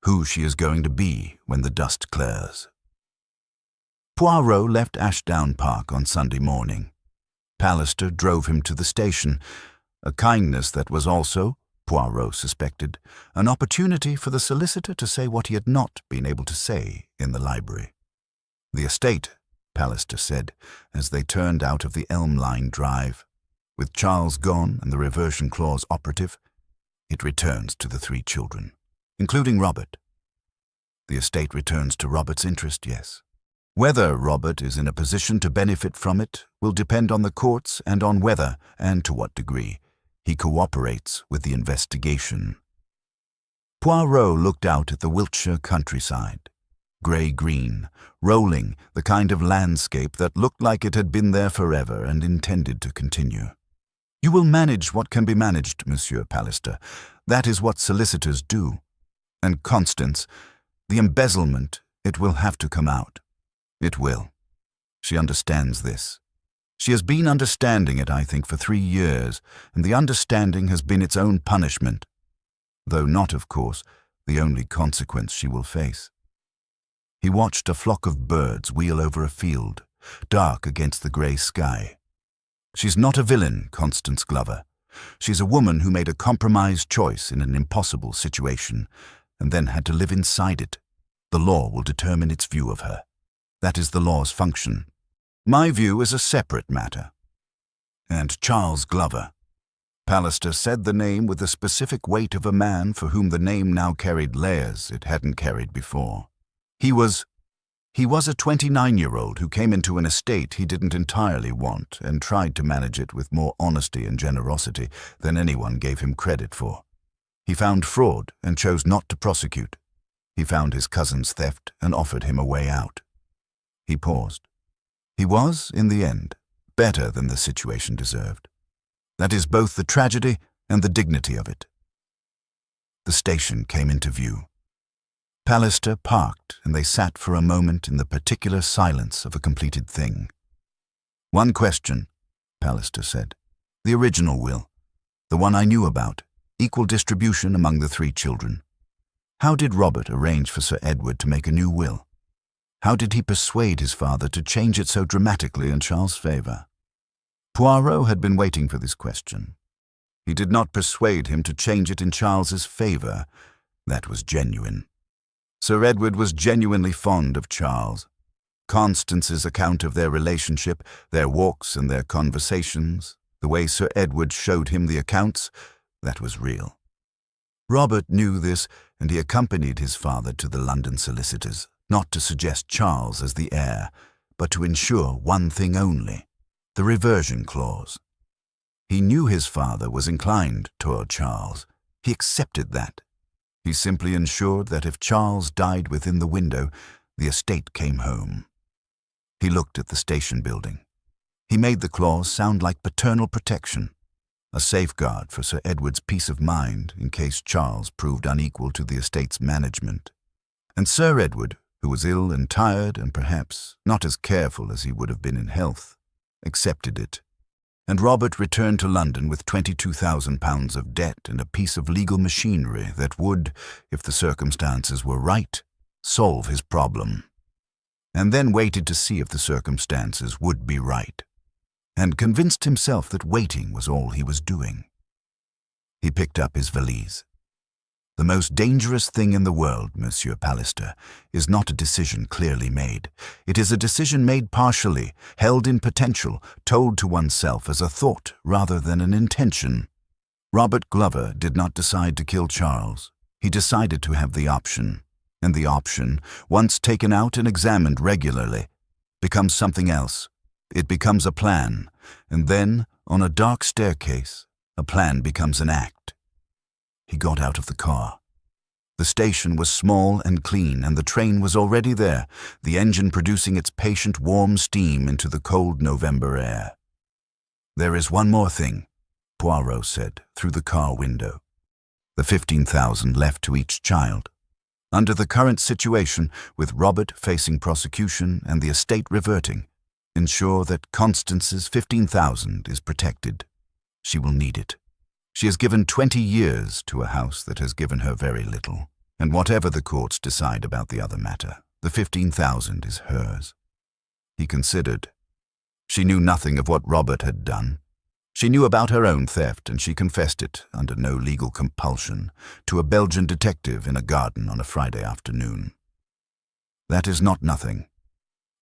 who she is going to be when the dust clears. Poirot left Ashdown Park on Sunday morning. Pallister drove him to the station, a kindness that was also, Poirot suspected, an opportunity for the solicitor to say what he had not been able to say in the library. The estate, Pallister said, as they turned out of the Elm-Line Drive, with Charles gone and the reversion clause operative, it returns to the 3 children, including Robert. The estate returns to Robert's interest, yes. Whether Robert is in a position to benefit from it will depend on the courts and on whether, and to what degree, He cooperates with the investigation. Poirot looked out at the Wiltshire countryside. Grey-green, rolling, the kind of landscape that looked like it had been there forever and intended to continue. "You will manage what can be managed, Monsieur Pallister. That is what solicitors do. And Constance, the embezzlement, it will have to come out. It will. She understands this. She has been understanding it, I think, for 3 years, and the understanding has been its own punishment, though not, of course, the only consequence she will face." He watched a flock of birds wheel over a field, dark against the grey sky. "She's not a villain, Constance Glover. She's a woman who made a compromised choice in an impossible situation, and then had to live inside it. The law will determine its view of her. That is the law's function. My view is a separate matter." And Charles Glover. Pallister said the name with the specific weight of a man for whom the name now carried layers it hadn't carried before. He was a 29-year-old who came into an estate he didn't entirely want and tried to manage it with more honesty and generosity than anyone gave him credit for. He found fraud and chose not to prosecute. He found his cousin's theft and offered him a way out. He paused. He was, in the end, better than the situation deserved. That is both the tragedy and the dignity of it. The station came into view. Pallister parked, and they sat for a moment in the particular silence of a completed thing. "One question," Pallister said. "The original will. The one I knew about. Equal distribution among the 3 children. How did Robert arrange for Sir Edward to make a new will? How did he persuade his father to change it so dramatically in Charles' favour?" Poirot had been waiting for this question. He did not persuade him to change it in Charles's favour. That was genuine. Sir Edward was genuinely fond of Charles. Constance's account of their relationship, their walks and their conversations, the way Sir Edward showed him the accounts, that was real. Robert knew this, and he accompanied his father to the London solicitors, not to suggest Charles as the heir, but to ensure one thing only, the reversion clause. He knew his father was inclined toward Charles. He accepted that. He simply ensured that if Charles died within the window, the estate came home. He looked at the station building. He made the clause sound like paternal protection, a safeguard for Sir Edward's peace of mind in case Charles proved unequal to the estate's management. And Sir Edward, who was ill and tired and perhaps not as careful as he would have been in health, accepted it. And Robert returned to London with £22,000 of debt and a piece of legal machinery that would, if the circumstances were right, solve his problem. And then waited to see if the circumstances would be right, and convinced himself that waiting was all he was doing. He picked up his valise. The most dangerous thing in the world, Monsieur Pallister, is not a decision clearly made. It is a decision made partially, held in potential, told to oneself as a thought rather than an intention. Robert Glover did not decide to kill Charles. He decided to have the option. And the option, once taken out and examined regularly, becomes something else. It becomes a plan. And then, on a dark staircase, a plan becomes an act. He got out of the car. The station was small and clean, and the train was already there, the engine producing its patient warm steam into the cold November air. "There is one more thing," Poirot said through the car window. "The 15,000 left to each child. Under the current situation, with Robert facing prosecution and the estate reverting, ensure that Constance's 15,000 is protected. She will need it. She has given 20 years to a house that has given her very little, and whatever the courts decide about the other matter, the 15,000 is hers." He considered. She knew nothing of what Robert had done. She knew about her own theft, and she confessed it, under no legal compulsion, to a Belgian detective in a garden on a Friday afternoon. That is not nothing.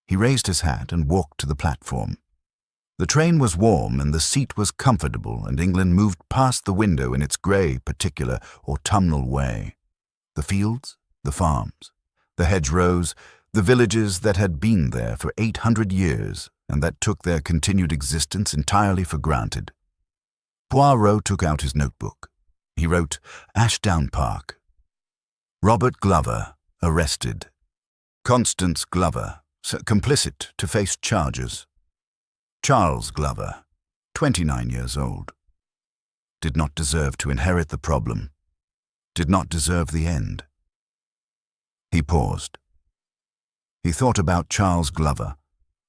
He raised his hat and walked to the platform. The train was warm and the seat was comfortable, and England moved past the window in its grey, particular, autumnal way. The fields, the farms, the hedgerows, the villages that had been there for 800 years and that took their continued existence entirely for granted. Poirot took out his notebook. He wrote, Ashdown Park. Robert Glover, arrested. Constance Glover, complicit to face charges. Charles Glover, 29 years old. Did not deserve to inherit the problem. Did not deserve the end. He paused. He thought about Charles Glover,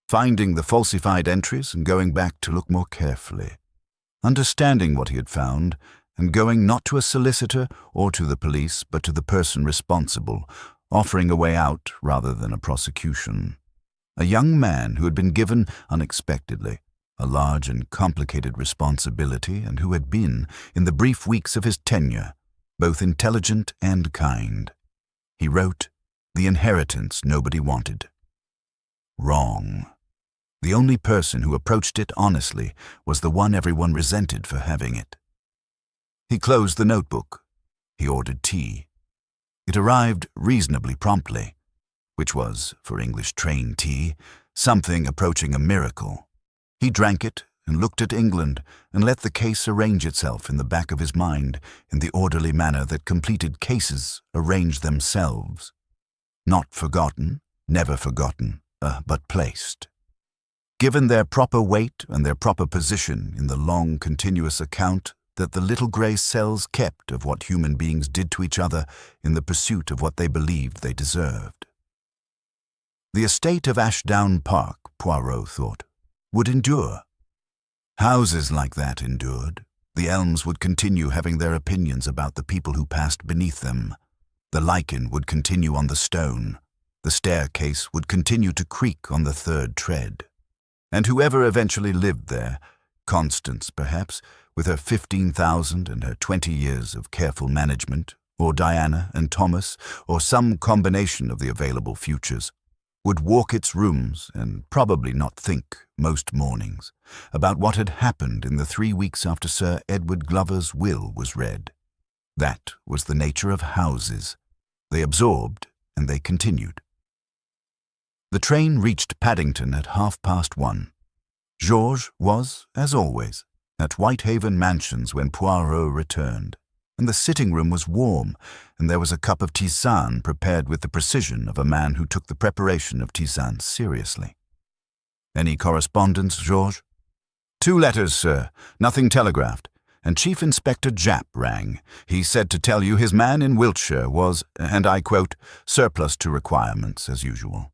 finding the falsified entries and going back to look more carefully, understanding what he had found, and going not to a solicitor or to the police, but to the person responsible, offering a way out rather than a prosecution. A young man who had been given unexpectedly a large and complicated responsibility and who had been, in the brief weeks of his tenure, both intelligent and kind. He wrote, the inheritance nobody wanted. Wrong. The only person who approached it honestly was the one everyone resented for having it. He closed the notebook. He ordered tea. It arrived reasonably promptly, which was, for English train tea, something approaching a miracle. He drank it and looked at England and let the case arrange itself in the back of his mind in the orderly manner that completed cases arrange themselves. Not forgotten, never forgotten, but placed. Given their proper weight and their proper position in the long, continuous account that the little grey cells kept of what human beings did to each other in the pursuit of what they believed they deserved. The estate of Ashdown Park, Poirot thought, would endure. Houses like that endured. The elms would continue having their opinions about the people who passed beneath them. The lichen would continue on the stone. The staircase would continue to creak on the third tread. And whoever eventually lived there, Constance perhaps, with her 15,000 and her 20 years of careful management, or Diana and Thomas, or some combination of the available futures, would walk its rooms and probably not think, most mornings, about what had happened in the 3 weeks after Sir Edward Glover's will was read. That was the nature of houses. They absorbed and they continued. The train reached Paddington at 1:30. Georges was, as always, at Whitehaven Mansions when Poirot returned, and the sitting room was warm, and there was a cup of tisane prepared with the precision of a man who took the preparation of tisane seriously. Any correspondence, Georges? 2 letters, sir. Nothing telegraphed. And Chief Inspector Japp rang. He said to tell you his man in Wiltshire was, and I quote, surplus to requirements, as usual.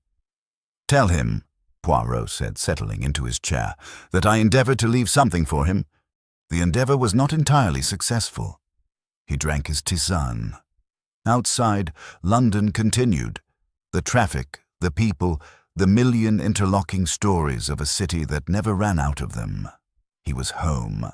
Tell him, Poirot said, settling into his chair, that I endeavoured to leave something for him. The endeavour was not entirely successful. He drank his tisane. Outside, London continued. The traffic, the people, the million interlocking stories of a city that never ran out of them. He was home.